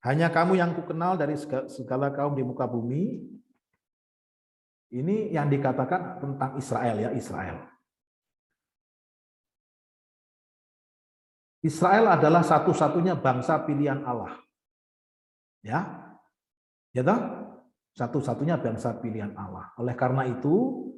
Hanya kamu yang kukenal dari segala kaum di muka bumi. Ini yang dikatakan tentang Israel ya, Israel. Israel adalah satu-satunya bangsa pilihan Allah. Ya. Ya toh? Satu-satunya bangsa pilihan Allah. Oleh karena itu,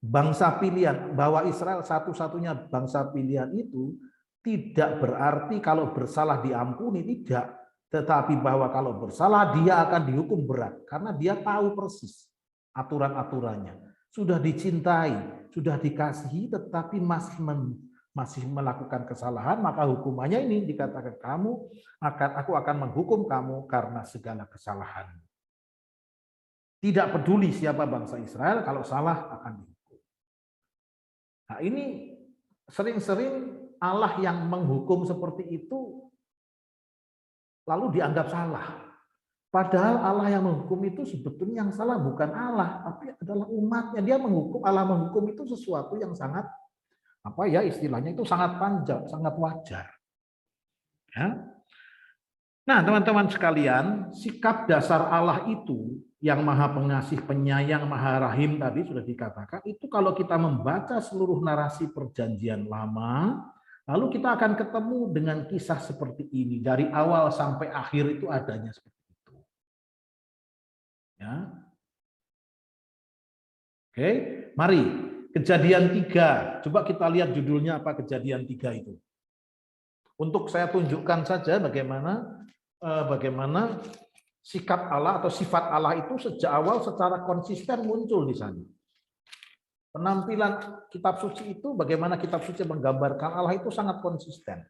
bangsa pilihan, bahwa Israel satu-satunya bangsa pilihan itu tidak berarti kalau bersalah diampuni, tidak. Tetapi bahwa kalau bersalah dia akan dihukum berat. Karena dia tahu persis aturan-aturannya. Sudah dicintai, sudah dikasihi, tetapi masih melakukan kesalahan, maka hukumannya ini dikatakan aku akan menghukum kamu karena segala kesalahan. Tidak peduli siapa bangsa Israel, kalau salah akan dihukum. Nah, ini sering-sering Allah yang menghukum seperti itu lalu dianggap salah. Padahal Allah yang menghukum itu sebetulnya yang salah bukan Allah, tapi adalah umatnya. Dia menghukum, Allah menghukum itu sesuatu yang sangat, apa ya istilahnya itu sangat panjang, sangat wajar. Ya. Nah, teman-teman sekalian, sikap dasar Allah itu yang Maha Pengasih, Penyayang, Maha Rahim tadi sudah dikatakan, itu kalau kita membaca seluruh narasi Perjanjian Lama, lalu kita akan ketemu dengan kisah seperti ini. Dari awal sampai akhir itu adanya seperti itu. Ya. Oke, mari Kejadian 3. Coba kita lihat judulnya apa Kejadian 3 itu. Untuk saya tunjukkan saja bagaimana sikap Allah atau sifat Allah itu sejak awal secara konsisten muncul di sana. Penampilan kitab suci itu bagaimana kitab suci menggambarkan Allah itu sangat konsisten.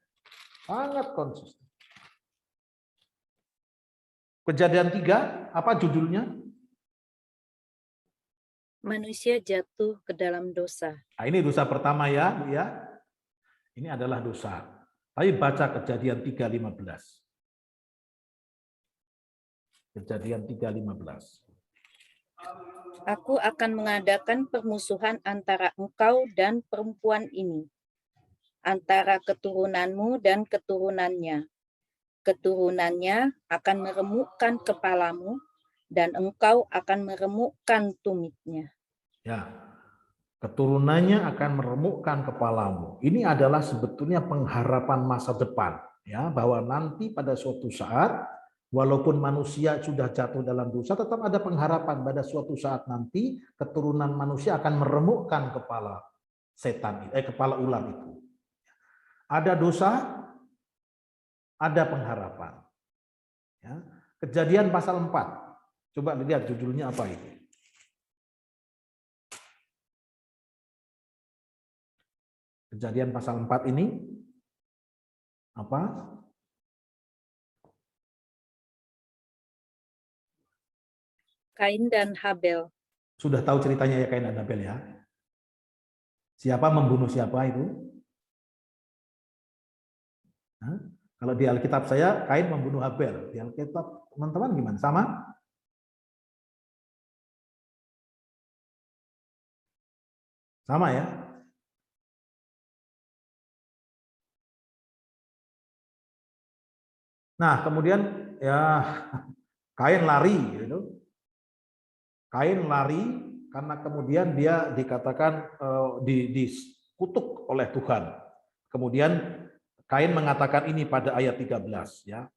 Sangat konsisten. Kejadian 3, apa judulnya? Manusia jatuh ke dalam dosa. Nah, ini dosa pertama ya, Bu ya. Ini adalah dosa. Tapi baca Kejadian 3:15. Kejadian 3:15. Aku akan mengadakan permusuhan antara engkau dan perempuan ini, antara keturunanmu dan keturunannya. Keturunannya akan meremukkan kepalamu, dan engkau akan meremukkan tumitnya. Ya, keturunannya akan meremukkan kepalamu. Ini adalah sebetulnya pengharapan masa depan, ya, bahwa nanti pada suatu saat, walaupun manusia sudah jatuh dalam dosa, tetap ada pengharapan pada suatu saat nanti keturunan manusia akan meremukkan kepala setan, kepala ular itu. Ada dosa, ada pengharapan. Ya. Kejadian pasal 4. Coba lihat judulnya apa itu. Kejadian pasal 4 ini apa? Kain dan Habel. Sudah tahu ceritanya ya Kain dan Habel ya? Siapa membunuh siapa itu? Hah? Kalau di Alkitab saya, Kain membunuh Habel. Di Alkitab teman-teman gimana? Sama? Sama ya? Nah, kemudian ya Kain lari, gitu. Kain lari karena kemudian dia dikatakan dikutuk oleh Tuhan. Kemudian Kain mengatakan ini pada ayat 13 ya.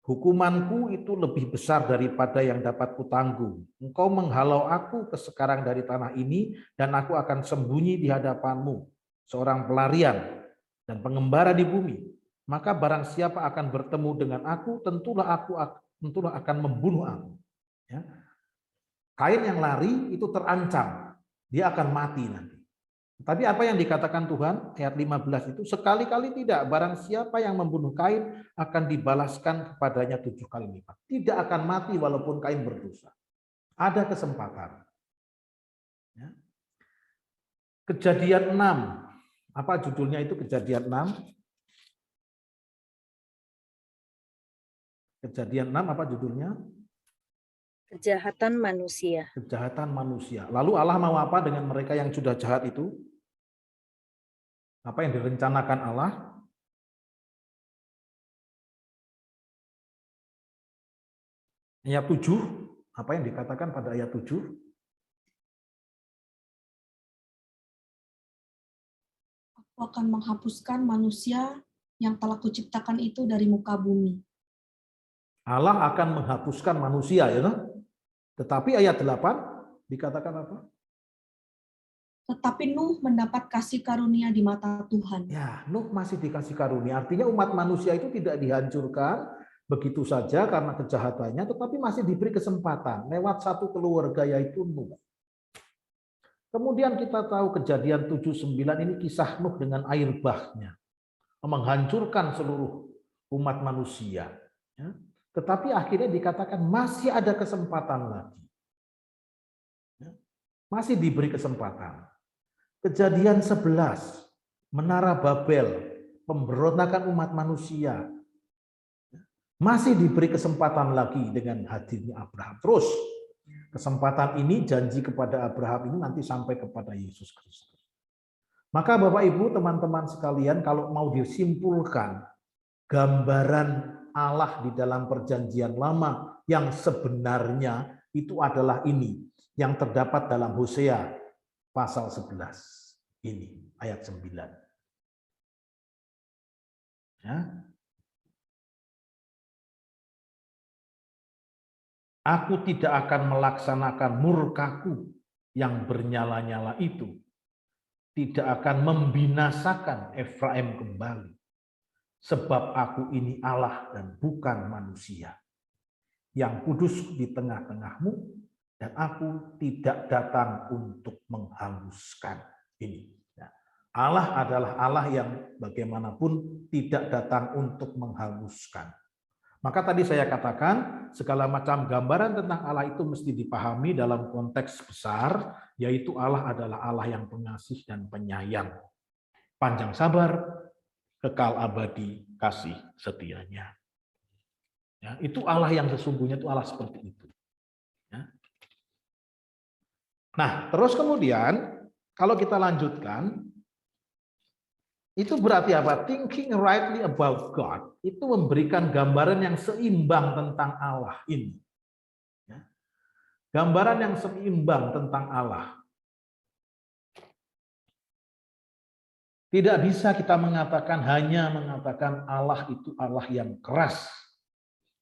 Hukumanku itu lebih besar daripada yang dapat kutanggung. Engkau menghalau aku ke sekarang dari tanah ini dan aku akan sembunyi di hadapanmu, seorang pelarian dan pengembara di bumi. Maka barang siapa akan bertemu dengan aku, tentulah akan membunuh aku. Ya. Kain yang lari itu terancam, dia akan mati nanti. Tapi apa yang dikatakan Tuhan, ayat 15 itu, sekali-kali tidak, barang siapa yang membunuh Kain akan dibalaskan kepadanya 7 kali lipat. Tidak akan mati walaupun Kain berdosa. Ada kesempatan. Ya. Kejadian 6, apa judulnya itu Kejadian 6? Kejadian 6 apa judulnya? Kejahatan manusia. Kejahatan manusia. Lalu Allah mau apa dengan mereka yang sudah jahat itu? Apa yang direncanakan Allah? Ayat 7, apa yang dikatakan pada ayat 7? Aku akan menghapuskan manusia yang telah kuciptakan itu dari muka bumi. Allah akan menghapuskan manusia, ya. Tetapi ayat 8 dikatakan apa? Tetapi Nuh mendapat kasih karunia di mata Tuhan. Ya, Nuh masih dikasih karunia. Artinya umat manusia itu tidak dihancurkan begitu saja karena kejahatannya, tetapi masih diberi kesempatan lewat satu keluarga yaitu Nuh. Kemudian kita tahu Kejadian 7:9 ini kisah Nuh dengan air bahnya, menghancurkan seluruh umat manusia. Ya. Tetapi akhirnya dikatakan masih ada kesempatan lagi. Masih diberi kesempatan. Kejadian 11, Menara Babel, pemberontakan umat manusia. Masih diberi kesempatan lagi dengan hadirnya Abraham. Terus, kesempatan ini janji kepada Abraham ini nanti sampai kepada Yesus Kristus. Maka Bapak Ibu, teman-teman sekalian, kalau mau disimpulkan gambaran Allah di dalam perjanjian lama yang sebenarnya itu adalah ini yang terdapat dalam Hosea pasal 11 ini ayat 9. Ya. Aku tidak akan melaksanakan murkaku yang bernyala-nyala itu, tidak akan membinasakan Efraim kembali. Sebab aku ini Allah dan bukan manusia, yang kudus di tengah-tengahmu, dan aku tidak datang untuk menghanguskan. Ini. Allah adalah Allah yang bagaimanapun tidak datang untuk menghanguskan. Maka tadi saya katakan, segala macam gambaran tentang Allah itu mesti dipahami dalam konteks besar, yaitu Allah adalah Allah yang pengasih dan penyayang, panjang sabar, kekal abadi kasih setianya. Ya, itu Allah yang sesungguhnya, itu Allah seperti itu. Ya. Nah, terus kemudian kalau kita lanjutkan, itu berarti apa? Thinking rightly about God itu memberikan gambaran yang seimbang tentang Allah ini. Ya. Gambaran yang seimbang tentang Allah. Tidak bisa kita hanya mengatakan Allah itu Allah yang keras,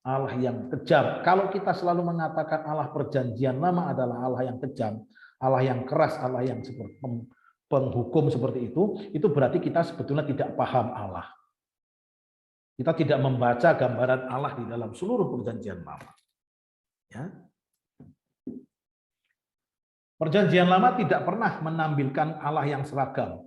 Allah yang kejam. Kalau kita selalu mengatakan Allah perjanjian lama adalah Allah yang kejam, Allah yang keras, Allah yang seperti penghukum seperti itu berarti kita sebetulnya tidak paham Allah. Kita tidak membaca gambaran Allah di dalam seluruh perjanjian lama. Ya. Perjanjian lama tidak pernah menampilkan Allah yang seragam.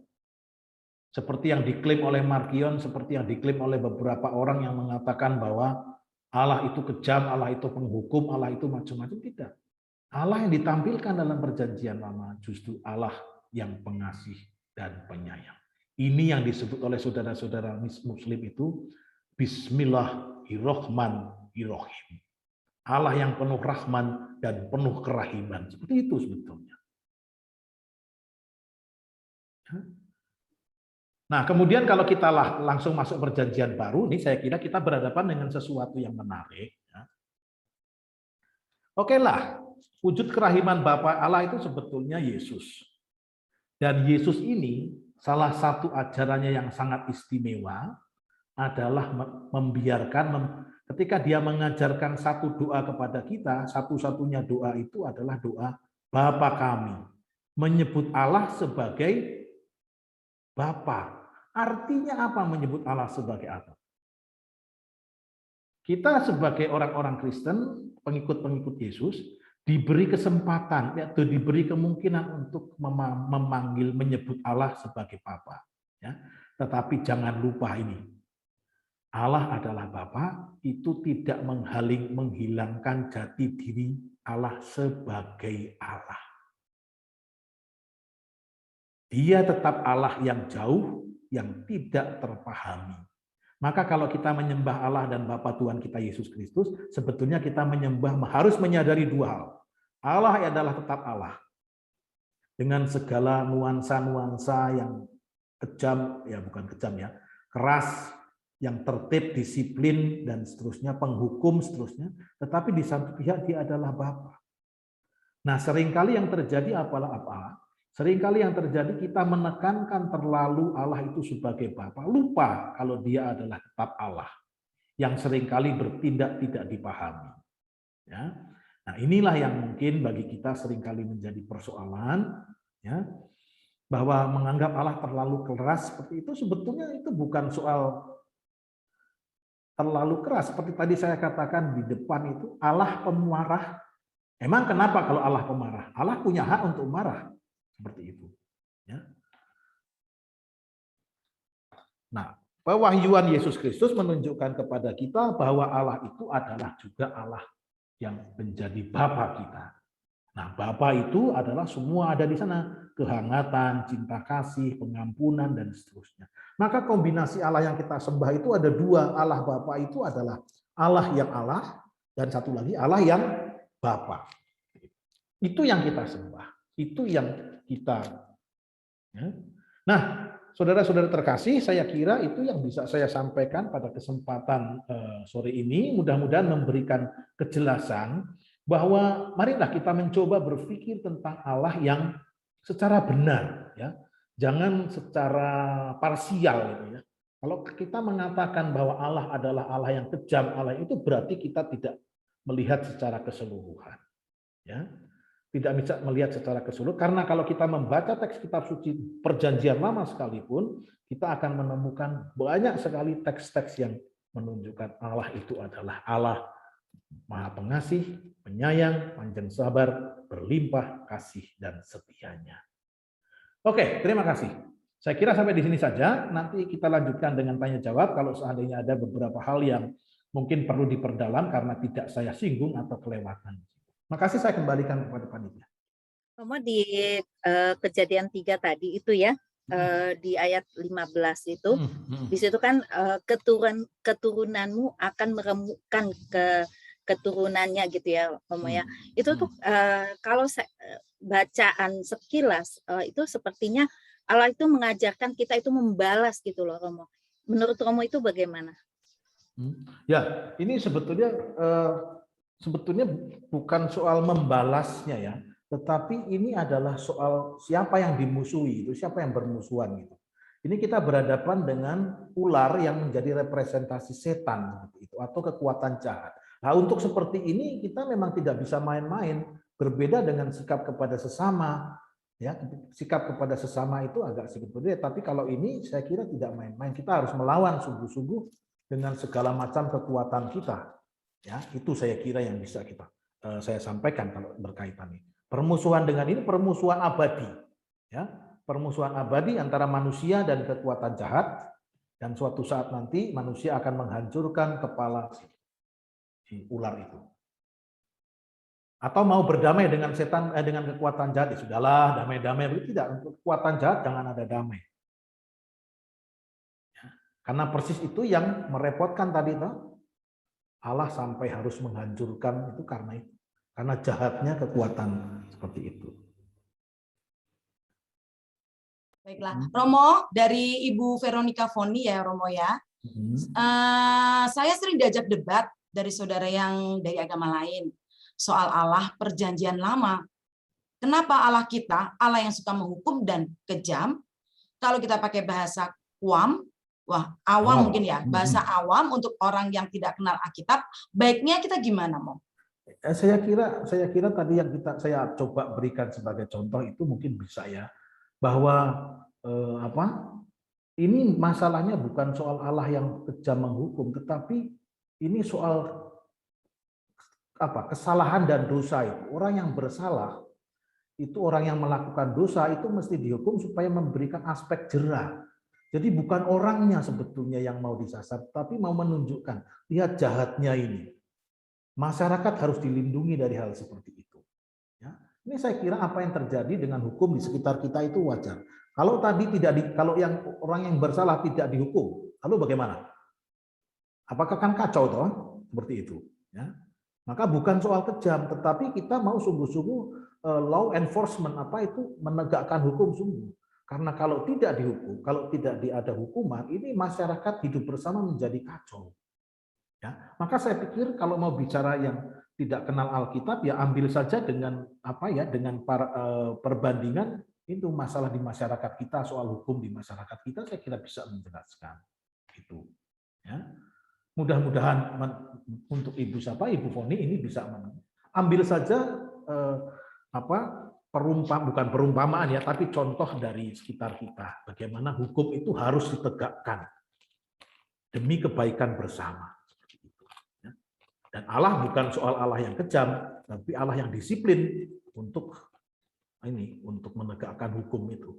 Seperti yang diklaim oleh Markion, seperti yang diklaim oleh beberapa orang yang mengatakan bahwa Allah itu kejam, Allah itu penghukum, Allah itu macam-macam. Tidak. Allah yang ditampilkan dalam perjanjian lama justru Allah yang pengasih dan penyayang. Ini yang disebut oleh saudara-saudara Muslim itu Bismillahirrahmanirrahim. Allah yang penuh rahman dan penuh kerahiman. Seperti itu sebetulnya. Nah, kemudian kalau kita langsung masuk perjanjian baru, ini saya kira kita berhadapan dengan sesuatu yang menarik. Oke lah, wujud kerahiman Bapa Allah itu sebetulnya Yesus. Dan Yesus ini salah satu ajarannya yang sangat istimewa adalah membiarkan, ketika dia mengajarkan satu doa kepada kita, satu-satunya doa itu adalah doa Bapa kami. Menyebut Allah sebagai Bapa. Artinya apa menyebut Allah sebagai apa? Kita sebagai orang-orang Kristen, pengikut-pengikut Yesus, diberi kesempatan, yaitu diberi kemungkinan untuk memanggil, menyebut Allah sebagai Bapa. Ya. Tetapi jangan lupa ini, Allah adalah Bapa, itu tidak menghilangkan jati diri Allah sebagai Allah. Dia tetap Allah yang jauh, yang tidak terpahami. Maka kalau kita menyembah Allah dan Bapa Tuhan kita Yesus Kristus, sebetulnya kita menyembah harus menyadari dua hal. Allah adalah tetap Allah. Dengan segala nuansa-nuansa yang kejam, ya bukan kejam ya, keras, yang tertib, disiplin, dan seterusnya, penghukum, seterusnya. Tetapi di satu pihak dia adalah Bapa. Nah, seringkali yang terjadi apa? Seringkali yang terjadi kita menekankan terlalu Allah itu sebagai Bapa, lupa kalau dia adalah tetap Allah yang seringkali bertindak tidak dipahami. Ya. Nah, inilah yang mungkin bagi kita seringkali menjadi persoalan, ya, bahwa menganggap Allah terlalu keras seperti itu sebetulnya itu bukan soal terlalu keras. Seperti tadi saya katakan di depan itu Allah pemarah. Emang kenapa kalau Allah pemarah? Allah punya hak untuk marah. Seperti itu. Ya. Nah, pewahyuan Yesus Kristus menunjukkan kepada kita bahwa Allah itu adalah juga Allah yang menjadi Bapa kita. Nah, Bapa itu adalah semua ada di sana. Kehangatan, cinta kasih, pengampunan, dan seterusnya. Maka kombinasi Allah yang kita sembah itu ada dua. Allah Bapa itu adalah Allah yang Allah, dan satu lagi Allah yang Bapa. Itu yang kita sembah. Itu yang kita. Ya. Nah, saudara-saudara terkasih, saya kira itu yang bisa saya sampaikan pada kesempatan sore ini. Mudah-mudahan memberikan kejelasan bahwa marilah kita mencoba berpikir tentang Allah yang secara benar, ya. Jangan secara parsial gitu ya. Kalau kita mengatakan bahwa Allah adalah Allah yang kejam, Allah itu berarti kita tidak melihat secara keseluruhan. Ya. Tidak bisa melihat secara keseluruhan, karena kalau kita membaca teks kitab suci perjanjian lama sekalipun, kita akan menemukan banyak sekali teks-teks yang menunjukkan Allah itu adalah Allah Maha Pengasih, penyayang, panjang sabar, berlimpah kasih dan setianya. Oke, terima kasih. Saya kira sampai di sini saja. Nanti kita lanjutkan dengan tanya jawab kalau seandainya ada beberapa hal yang mungkin perlu diperdalam karena tidak saya singgung atau kelewatan. Makasih, saya kembalikan kepada panitia. Romo di Kejadian 3 tadi itu ya, di ayat 15 itu, di situ kan keturunanmu akan meremukkan keturunannya gitu ya, Romo ya. Itu tuh kalau bacaan sekilas itu sepertinya Allah itu mengajarkan kita itu membalas gitu loh, Romo. Menurut Romo itu bagaimana? Ya, ini sebetulnya bukan soal membalasnya ya, tetapi ini adalah soal siapa yang dimusuhi, itu siapa yang bermusuhan gitu. Ini kita berhadapan dengan ular yang menjadi representasi setan itu atau kekuatan jahat. Nah, untuk seperti ini kita memang tidak bisa main-main, berbeda dengan sikap kepada sesama. Ya, sikap kepada sesama itu agak sedikit berbeda, tapi kalau ini saya kira tidak main-main. Kita harus melawan sungguh-sungguh dengan segala macam kekuatan kita. Ya, itu saya kira yang bisa saya sampaikan kalau berkaitan ini. Permusuhan dengan ini permusuhan abadi, ya, permusuhan abadi antara manusia dan kekuatan jahat, dan suatu saat nanti manusia akan menghancurkan kepala si ular itu. Atau mau berdamai dengan setan, dengan kekuatan jahat, ya sudahlah, damai-damai. Tidak, untuk kekuatan jahat jangan ada damai. Ya, karena persis itu yang merepotkan tadi, Allah sampai harus menghancurkan itu karena jahatnya kekuatan seperti itu. Baiklah, Romo dari Ibu Veronica Foni ya Romo ya. Saya sering diajak debat dari saudara yang dari agama lain soal Allah Perjanjian Lama. Kenapa Allah kita, Allah yang suka menghukum dan kejam? Kalau kita pakai bahasa awam, awam mungkin ya, bahasa awam untuk orang yang tidak kenal Alkitab, baiknya kita gimana, Mo? Saya kira tadi yang saya coba berikan sebagai contoh itu mungkin bisa ya, bahwa ini masalahnya bukan soal Allah yang kejam menghukum, tetapi ini soal kesalahan dan dosa itu. Orang yang bersalah itu, orang yang melakukan dosa itu mesti dihukum supaya memberikan aspek jera. Jadi bukan orangnya sebetulnya yang mau disasar, tapi mau menunjukkan lihat jahatnya ini. Masyarakat harus dilindungi dari hal seperti itu. Ya. Ini saya kira apa yang terjadi dengan hukum di sekitar kita itu wajar. Kalau tadi kalau yang orang yang bersalah tidak dihukum, lalu bagaimana? Apakah kan kacau toh? Seperti itu. Ya. Maka bukan soal kejam, tetapi kita mau sungguh-sungguh law enforcement menegakkan hukum sungguh. Karena kalau tidak dihukum, kalau tidak ada hukuman, ini masyarakat hidup bersama menjadi kacau. Ya, maka saya pikir kalau mau bicara yang tidak kenal Alkitab ya ambil saja dengan dengan perbandingan itu masalah di masyarakat kita, soal hukum di masyarakat kita, saya kira bisa menjelaskan itu. Ya. Mudah-mudahan untuk Ibu Foni ini bisa ambil saja bukan perumpamaan ya, tapi contoh dari sekitar kita. Bagaimana hukum itu harus ditegakkan demi kebaikan bersama. Dan Allah bukan soal Allah yang kejam, tapi Allah yang disiplin untuk menegakkan hukum itu.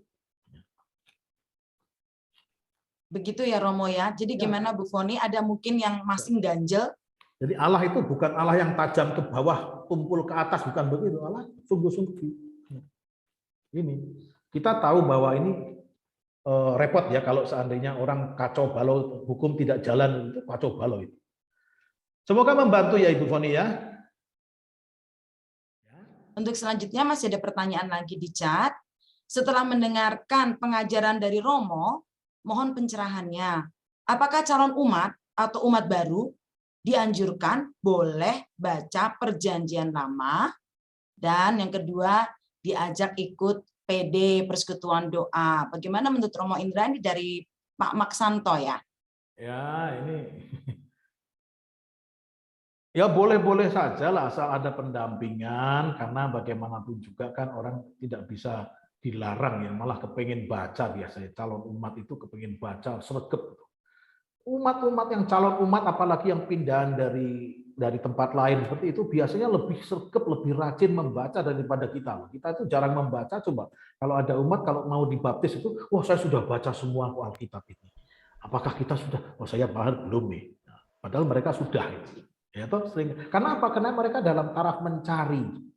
Begitu ya Romo ya. Jadi gimana Bu Foni? Ada mungkin yang masih ganjel? Jadi Allah itu bukan Allah yang tajam ke bawah, tumpul ke atas, bukan begitu. Allah sungguh-sungguh. Ini kita tahu bahwa ini repot ya kalau seandainya orang kacau balau, hukum tidak jalan, itu kacau balau itu. Semoga membantu ya Ibu Foni ya. Untuk selanjutnya masih ada pertanyaan lagi di chat. Setelah mendengarkan pengajaran dari Romo, mohon pencerahannya. Apakah calon umat atau umat baru dianjurkan boleh baca Perjanjian Lama? Dan yang kedua, diajak ikut PD Persekutuan Doa. Bagaimana menurut Romo Indra ini dari Pak Maksanto ya? Ya, ini ya boleh-boleh saja lah asal ada pendampingan, karena bagaimanapun juga kan orang tidak bisa dilarang ya, malah kepengen baca biasanya. Calon umat itu kepengen baca, sregep. Umat-umat yang calon umat, apalagi yang pindahan dari tempat lain seperti itu, biasanya lebih sregep, lebih rajin membaca daripada kita. Kita itu jarang membaca. Coba kalau ada umat kalau mau dibaptis itu, wah saya sudah baca semua Alkitab ini. Apakah kita sudah? Oh saya bahkan belum nih. Padahal mereka sudah. Ya, toh sering. Karena apa? Karena mereka dalam taraf mencari,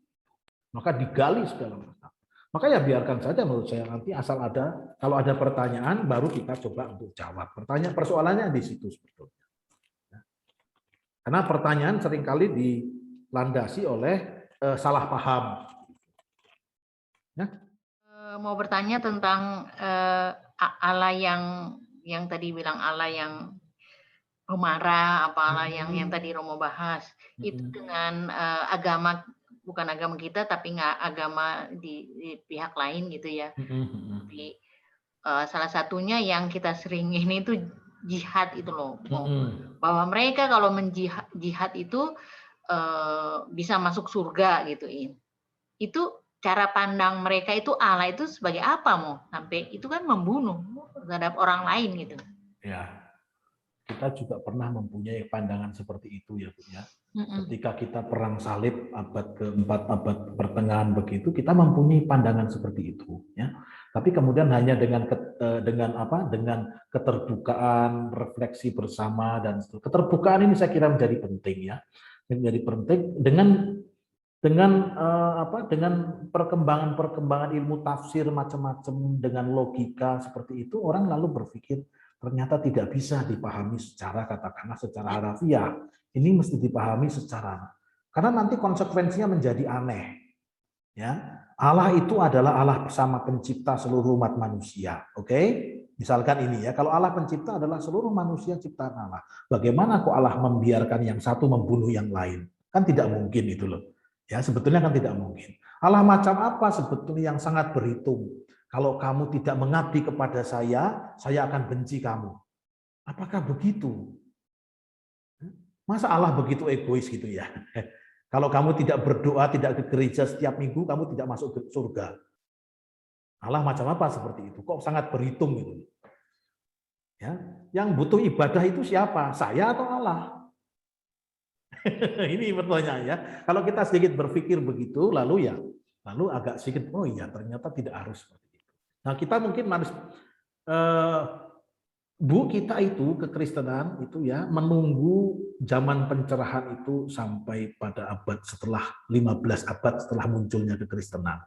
maka digali segala macam. Maka ya biarkan saja menurut saya, nanti asal ada, kalau ada pertanyaan baru kita coba untuk jawab. Persoalannya di situ sebetulnya. Karena pertanyaan seringkali dilandasi oleh salah paham. Ya. Mau bertanya tentang Allah yang tadi bilang Allah yang pemarah, apalah yang tadi Romo bahas, itu dengan agama, bukan agama kita tapi nggak agama di pihak lain gitu ya. Tapi salah satunya yang kita sering ini itu jihad itu loh, bahwa mereka kalau menjihad itu bisa masuk surga gituin. Itu cara pandang mereka itu Allah itu sebagai apa mau sampai itu kan membunuh terhadap orang lain gitu. Ya. Kita juga pernah mempunyai pandangan seperti itu ya Bu ya. Ketika kita perang salib abad ke-4, abad pertengahan begitu, kita mempunyai pandangan seperti itu ya. Tapi kemudian hanya dengan keterbukaan, refleksi bersama, dan keterbukaan ini saya kira menjadi penting ya. Menjadi penting dengan perkembangan ilmu tafsir macam-macam, dengan logika seperti itu, orang lalu berpikir ternyata tidak bisa dipahami secara harafiah. Ini mesti dipahami secara, karena nanti konsekuensinya menjadi aneh. Ya, Allah itu adalah Allah bersama pencipta seluruh umat manusia. Oke? Misalkan ini ya, kalau Allah pencipta adalah seluruh manusia ciptaan Allah. Bagaimana kok Allah membiarkan yang satu membunuh yang lain? Kan tidak mungkin itu loh. Ya, sebetulnya kan tidak mungkin. Allah macam apa sebetulnya yang sangat berhitung? Kalau kamu tidak mengabdi kepada saya akan benci kamu. Apakah begitu? Masa Allah begitu egois gitu ya? Kalau kamu tidak berdoa, tidak ke gereja setiap minggu, kamu tidak masuk ke surga. Allah macam apa seperti itu? Kok sangat berhitung gitu? Ya, yang butuh ibadah itu siapa? Saya atau Allah? Ini pertanyaan ya. Kalau kita sedikit berpikir begitu, lalu agak sedikit, oh iya ternyata tidak harus seperti itu. Nah kita mungkin kita itu kekristenan itu ya menunggu zaman pencerahan itu sampai pada abad setelah 15 abad setelah munculnya kekristenan.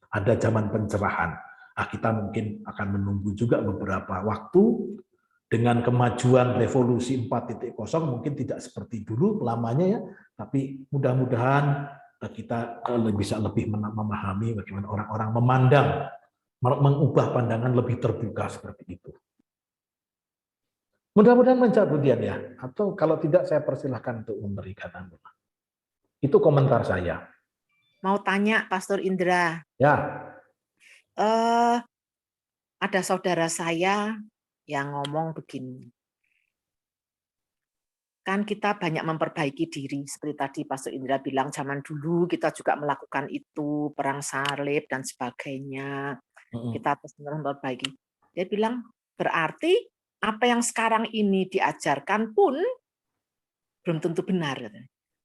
Ada zaman pencerahan. Nah, kita mungkin akan menunggu juga beberapa waktu dengan kemajuan revolusi 4.0 mungkin tidak seperti dulu lamanya ya, tapi mudah-mudahan kita bisa lebih memahami bagaimana orang-orang memandang, mengubah pandangan lebih terbuka seperti itu. Mudah-mudahan menjawab Budian ya, atau kalau tidak saya persilahkan untuk memberikan anu. Itu komentar saya. Mau tanya Pastor Indra. Ya. Ada saudara saya yang ngomong begini. Kan kita banyak memperbaiki diri, seperti tadi Pastor Indra bilang, zaman dulu kita juga melakukan itu, perang salib dan sebagainya. Kita terus memperbaiki. Dia bilang, berarti apa yang sekarang ini diajarkan pun belum tentu benar.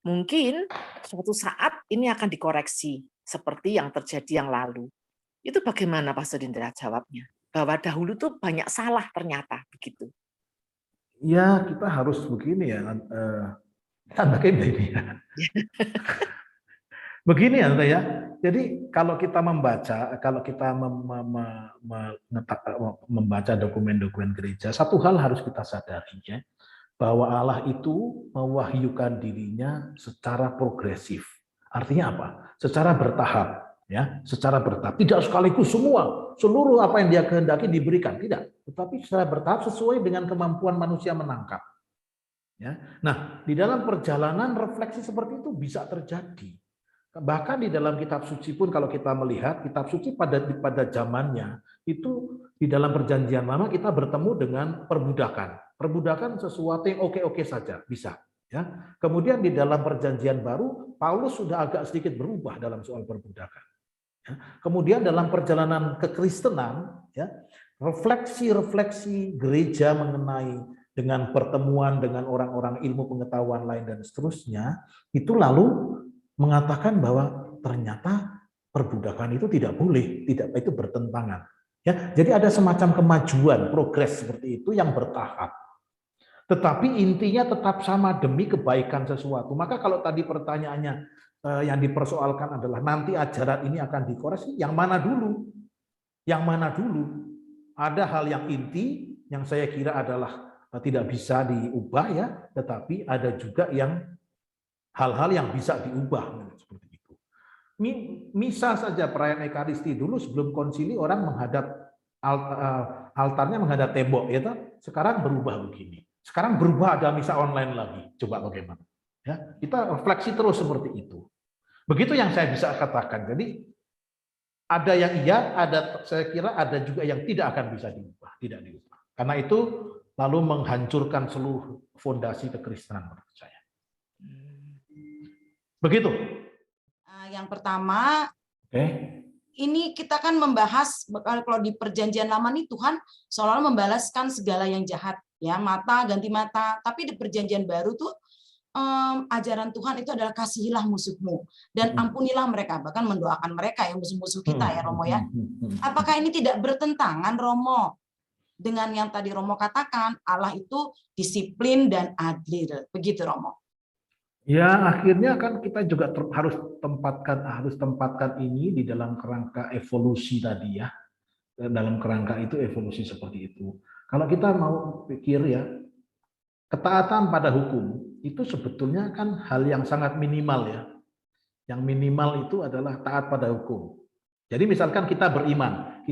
Mungkin suatu saat ini akan dikoreksi seperti yang terjadi yang lalu. Itu bagaimana Pastor Indra jawabnya? Bahwa dahulu tuh banyak salah ternyata begitu. Ya kita harus begini ya. Begini ya. Begini ya. Jadi kalau kita membaca, kalau kita membaca dokumen-dokumen gereja, satu hal harus kita sadari ya, bahwa Allah itu mewahyukan dirinya secara progresif. Artinya apa? Secara bertahap, ya, secara bertahap. Tidak sekaligus seluruh apa yang dia kehendaki diberikan, tidak. Tetapi secara bertahap sesuai dengan kemampuan manusia menangkap. Ya. Nah, di dalam perjalanan refleksi seperti itu bisa terjadi. Bahkan di dalam kitab suci pun kalau kita melihat kitab suci pada zamannya itu di dalam perjanjian lama kita bertemu dengan perbudakan. Perbudakan sesuatu yang oke-oke saja bisa. Ya. Kemudian di dalam perjanjian baru Paulus sudah agak sedikit berubah dalam soal perbudakan. Ya. Kemudian dalam perjalanan kekristenan, ya, refleksi-refleksi gereja mengenai dengan pertemuan dengan orang-orang ilmu pengetahuan lain dan seterusnya itu lalu mengatakan bahwa ternyata perbudakan itu tidak boleh, itu bertentangan. Ya, jadi ada semacam kemajuan, progres seperti itu yang bertahap. Tetapi intinya tetap sama demi kebaikan sesuatu. Maka kalau tadi pertanyaannya yang dipersoalkan adalah nanti ajaran ini akan dikoreksi, yang mana dulu? Yang mana dulu? Ada hal yang inti yang saya kira adalah tidak bisa diubah ya, tetapi ada juga yang hal-hal yang bisa diubah seperti itu. Misa saja perayaan Ekaristi dulu sebelum konsili orang menghadap altarnya menghadap tembok ya, sekarang berubah begini. Sekarang berubah ada misa online lagi. Coba bagaimana? Ya, kita refleksi terus seperti itu. Begitu yang saya bisa katakan. Jadi ada yang iya, saya kira ada juga yang tidak akan bisa diubah, tidak diubah. Karena itu lalu menghancurkan seluruh fondasi kekristenan menurut saya. Begitu. Yang pertama, ini kita kan membahas kalau di perjanjian lama nih Tuhan seolah-olah membalaskan segala yang jahat, ya, mata ganti mata. Tapi di perjanjian baru tuh ajaran Tuhan itu adalah kasihilah musuhmu dan ampunilah mereka, bahkan mendoakan mereka yang musuh-musuh kita ya Romo ya. Apakah ini tidak bertentangan Romo dengan yang tadi Romo katakan Allah itu disiplin dan adil, begitu Romo? Ya, akhirnya kan kita juga harus tempatkan ini di dalam kerangka evolusi tadi ya. Dalam kerangka itu evolusi seperti itu. Kalau kita mau pikir ya, ketaatan pada hukum itu sebetulnya kan hal yang sangat minimal ya. Yang minimal itu adalah taat pada hukum. Jadi misalkan kita beriman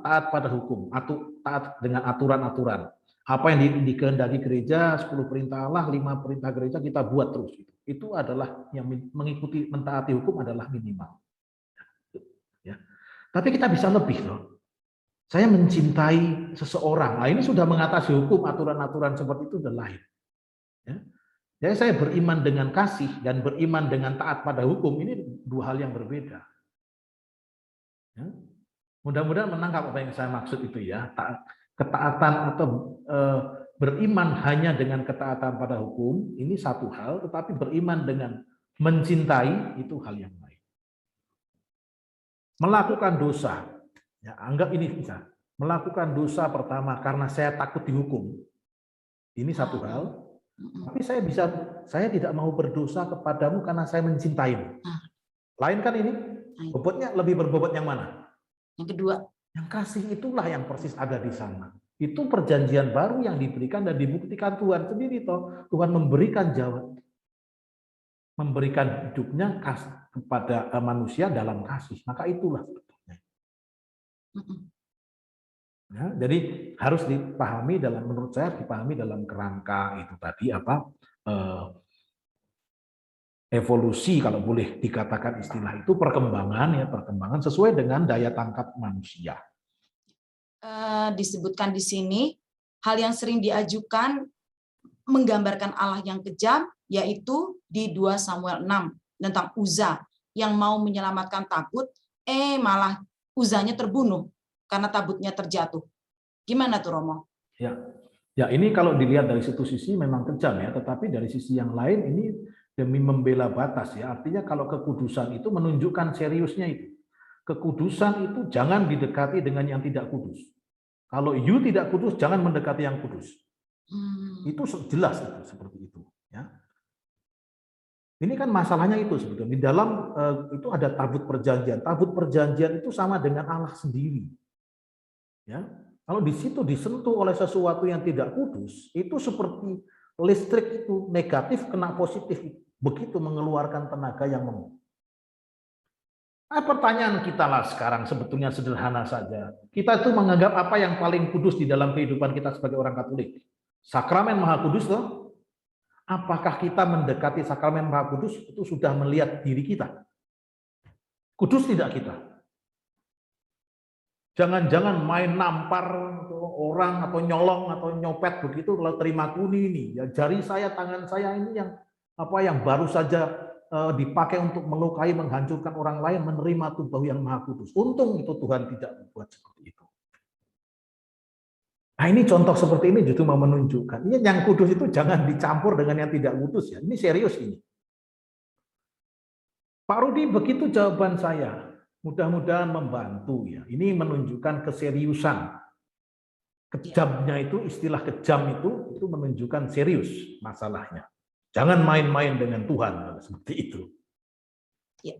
taat pada hukum, atau taat dengan aturan-aturan. Apa yang dikehendaki gereja, 10 perintah Allah, 5 perintah gereja kita buat terus. Itu adalah yang mengikuti, mentaati hukum adalah minimal. Ya. Tapi kita bisa lebih loh. Saya mencintai seseorang. Nah, ini sudah mengatasi hukum, aturan-aturan seperti itu sudah lain. Ya. Jadi saya beriman dengan kasih dan beriman dengan taat pada hukum, ini dua hal yang berbeda. Ya. Mudah-mudahan menangkap apa yang saya maksud itu ya. Ketaatan atau beriman hanya dengan ketaatan pada hukum, ini satu hal, tetapi beriman dengan mencintai itu hal yang lain. Melakukan dosa, ya, anggap ini bisa. Melakukan dosa pertama karena saya takut dihukum, ini satu hal. Tapi saya tidak mau berdosa kepadamu karena saya mencintaimu. Lain kan ini? Bobotnya lebih berbobot yang mana? Yang kedua. Yang kasih itulah yang persis ada di sana. Itu perjanjian baru yang diberikan dan dibuktikan Tuhan sendiri toh. Tuhan memberikan jawaban. Memberikan hidupnya kepada manusia dalam kasih. Maka itulah sebetulnya. Ya, jadi harus dipahami menurut saya dipahami dalam kerangka itu tadi apa evolusi, kalau boleh dikatakan istilah itu, perkembangan sesuai dengan daya tangkap manusia. Disebutkan di sini hal yang sering diajukan menggambarkan Allah yang kejam, yaitu di 2 Samuel 6 tentang Uza yang mau menyelamatkan tabut, malah Uzanya terbunuh karena tabutnya terjatuh. Gimana tuh Romo? Ya ini kalau dilihat dari satu sisi memang kejam ya, tetapi dari sisi yang lain ini demi membela batas ya. Artinya kalau kekudusan itu menunjukkan seriusnya itu. Kekudusan itu jangan didekati dengan yang tidak kudus. Kalau you tidak kudus, jangan mendekati yang kudus. Itu jelas itu seperti itu. Ya. Ini kan masalahnya itu sebetulnya. Di dalam itu ada tabut perjanjian. Tabut perjanjian itu sama dengan Allah sendiri. Ya. Kalau di situ disentuh oleh sesuatu yang tidak kudus, itu seperti listrik itu negatif kena positif. Begitu mengeluarkan tenaga yang membunuh. Pertanyaan kita lah sekarang sebetulnya sederhana saja. Kita itu menganggap apa yang paling kudus di dalam kehidupan kita sebagai orang Katolik? Sakramen Maha Kudus loh. Apakah kita mendekati sakramen Maha Kudus itu sudah melihat diri kita? Kudus tidak kita? Jangan-jangan main nampar orang atau nyolong atau nyopet begitu kalau terima kuni ini. Ya jari saya, tangan saya ini yang baru saja dipakai untuk melukai, menghancurkan orang lain, menerima tubuh yang Maha Kudus. Untung itu Tuhan tidak membuat seperti itu. Nah ini contoh seperti ini justru mau menunjukkan. Ini yang kudus itu jangan dicampur dengan yang tidak kudus ya. Ini serius ini. Pak Rudi, begitu jawaban saya. Mudah-mudahan membantu ya. Ini menunjukkan keseriusan. Kejamnya itu, istilah kejam itu menunjukkan serius masalahnya. Jangan main-main dengan Tuhan seperti itu. Ya.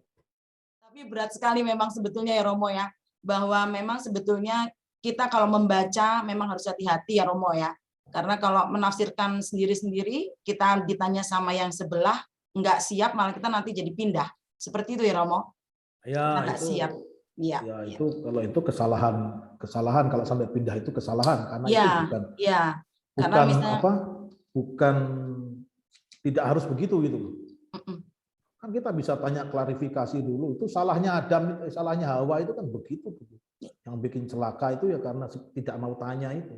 Tapi berat sekali memang sebetulnya ya Romo ya, bahwa memang sebetulnya kita kalau membaca memang harus hati-hati ya Romo ya. Karena kalau menafsirkan sendiri-sendiri, kita ditanya sama yang sebelah, nggak siap, malah kita nanti jadi pindah. Seperti itu ya Romo. Ya, nggak siap. Ya, itu kalau itu kesalahan kalau sampai pindah itu kesalahan karena ya, itu bukan misalnya, bukan tidak harus begitu gitu. Kan kita bisa tanya klarifikasi dulu. Itu salahnya Adam, salahnya Hawa itu kan begitu. Yang bikin celaka itu ya karena tidak mau tanya itu.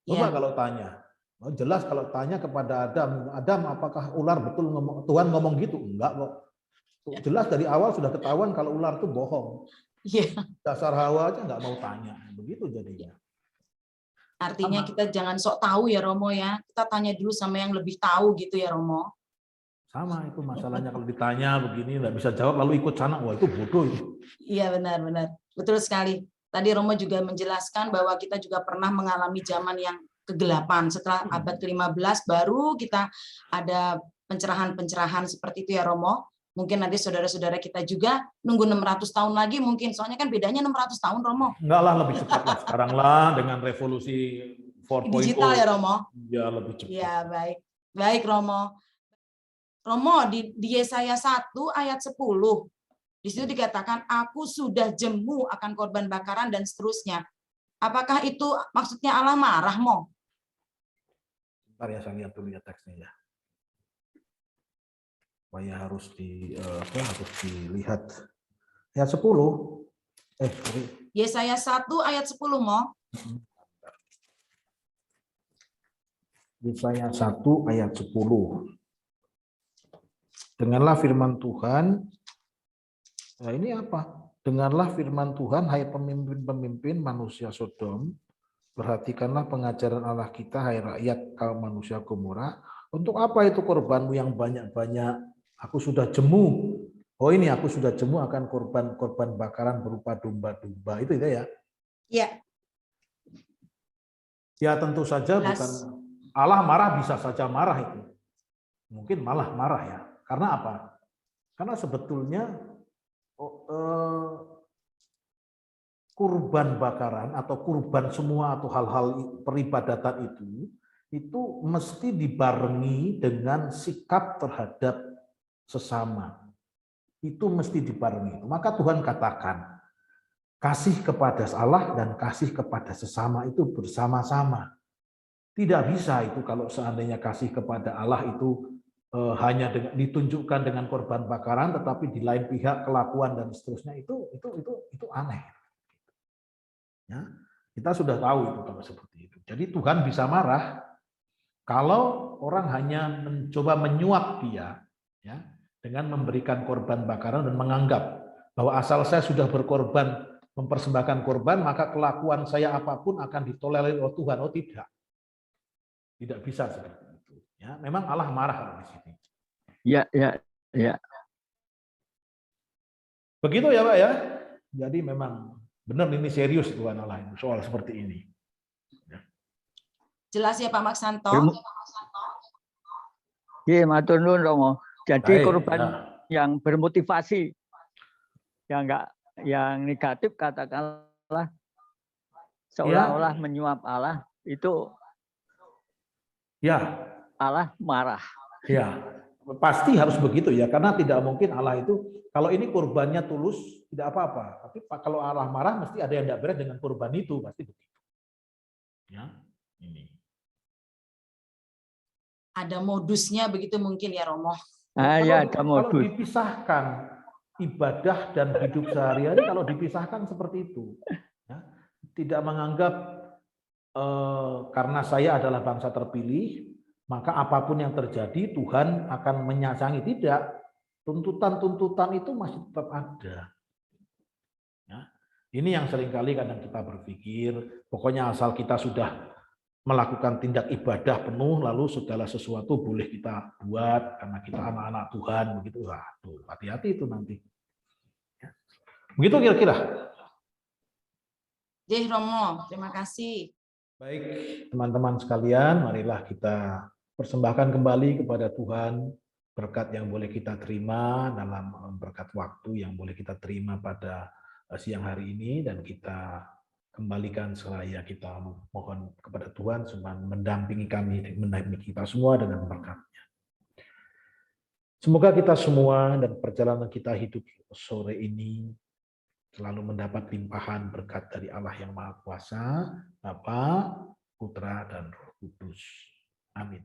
Coba kalau tanya, jelas kalau tanya kepada Adam, apakah ular betul ngomong, Tuhan ngomong gitu? Enggak kok. Jelas dari awal sudah ketahuan kalau ular itu bohong. Dasar Hawa aja nggak mau tanya. Begitu jadinya. Artinya kita jangan sok tahu ya Romo ya. Kita tanya dulu sama yang lebih tahu gitu ya Romo. Sama itu masalahnya kalau ditanya begini nggak bisa jawab lalu ikut sana, wah itu bodoh itu. Iya benar-benar. Betul sekali. Tadi Romo juga menjelaskan bahwa kita juga pernah mengalami zaman yang kegelapan. Setelah abad ke-15 baru kita ada pencerahan-pencerahan seperti itu ya Romo. Mungkin nanti saudara-saudara kita juga nunggu 600 tahun lagi mungkin. Soalnya kan bedanya 600 tahun, Romo. Enggak lah, lebih cepat lah sekarang lah dengan revolusi 4.0. Digital ya, Romo? Ya, lebih cepat. Ya, baik. Baik, Romo. Romo, di Yesaya 1 ayat 10, di situ dikatakan, aku sudah jemu akan korban bakaran dan seterusnya. Apakah itu maksudnya Allah marah, Mo? Bentar ya, saya lihat dulu ya teksnya ya. Supaya harus dilihat. Ayat 10. Sorry. Yesaya 1 ayat 10, Mo. Yesaya 1 ayat 10. Dengarlah firman Tuhan. Nah, ini apa? Dengarlah firman Tuhan, hai pemimpin-pemimpin manusia Sodom. Perhatikanlah pengajaran Allah kita, hai rakyat kaum manusia Gomora. Untuk apa itu korbanmu yang banyak-banyak? Aku sudah jemu. Oh ini aku sudah jemu akan korban bakaran berupa domba-domba. Itu ya? Ya. Ya tentu saja bukan Allah marah, bisa saja marah itu. Mungkin malah marah ya. Karena apa? Karena sebetulnya kurban bakaran atau kurban semua atau hal-hal peribadatan itu mesti dibarengi dengan sikap terhadap sesama. Itu mesti dibarengi. Maka Tuhan katakan, kasih kepada Allah dan kasih kepada sesama itu bersama-sama. Tidak bisa itu kalau seandainya kasih kepada Allah itu hanya ditunjukkan dengan korban bakaran, tetapi di lain pihak kelakuan dan seterusnya itu aneh. Ya, kita sudah tahu itu kalau seperti itu. Jadi Tuhan bisa marah kalau orang hanya mencoba menyuap dia, ya, dengan memberikan korban bakaran dan menganggap bahwa asal saya sudah berkorban, mempersembahkan korban, maka kelakuan saya apapun akan ditolerir oleh Tuhan. Oh tidak, tidak bisa seperti itu. Ya, memang Allah marah di sini. Ya. Begitu ya Pak ya. Jadi memang benar ini serius Tuhan Allah soal seperti ini. Ya. Jelas ya Pak Maksanto? Iya, matur nuwun Romo. Jadi Baik, korban yang bermotivasi, yang negatif katakanlah seolah-olah menyuap Allah, itu ya Allah marah. Ya, pasti harus begitu ya, karena tidak mungkin Allah itu, kalau ini kurbannya tulus, tidak apa-apa. Tapi kalau Allah marah, mesti ada yang tidak beres dengan kurban itu, pasti begitu. Ya, ini. Ada modusnya begitu mungkin ya Romo. Ya, ada modus. Kalau dipisahkan ibadah dan hidup sehari-hari, kalau dipisahkan seperti itu, ya, tidak menganggap karena saya adalah bangsa terpilih, maka apapun yang terjadi Tuhan akan menyayangi. Tidak, tuntutan-tuntutan itu masih tetap ada. Ya. Ini yang seringkali kadang kita berpikir, pokoknya asal kita sudah melakukan tindak ibadah penuh, lalu segala sesuatu boleh kita buat karena kita anak-anak Tuhan, begitu. Waduh, hati-hati itu nanti. Ya. Begitu kira-kira. Romo, terima kasih. Baik, teman-teman sekalian, marilah kita persembahkan kembali kepada Tuhan berkat yang boleh kita terima dalam berkat waktu yang boleh kita terima pada siang hari ini, dan kita kembalikan seraya kita mohon kepada Tuhan supaya mendampingi kami, mendampingi kita semua dengan berkat-Nya. Semoga kita semua dan perjalanan kita hidup sore ini selalu mendapat limpahan berkat dari Allah yang Maha Kuasa, Bapa, Putra, dan Roh Kudus. Amin.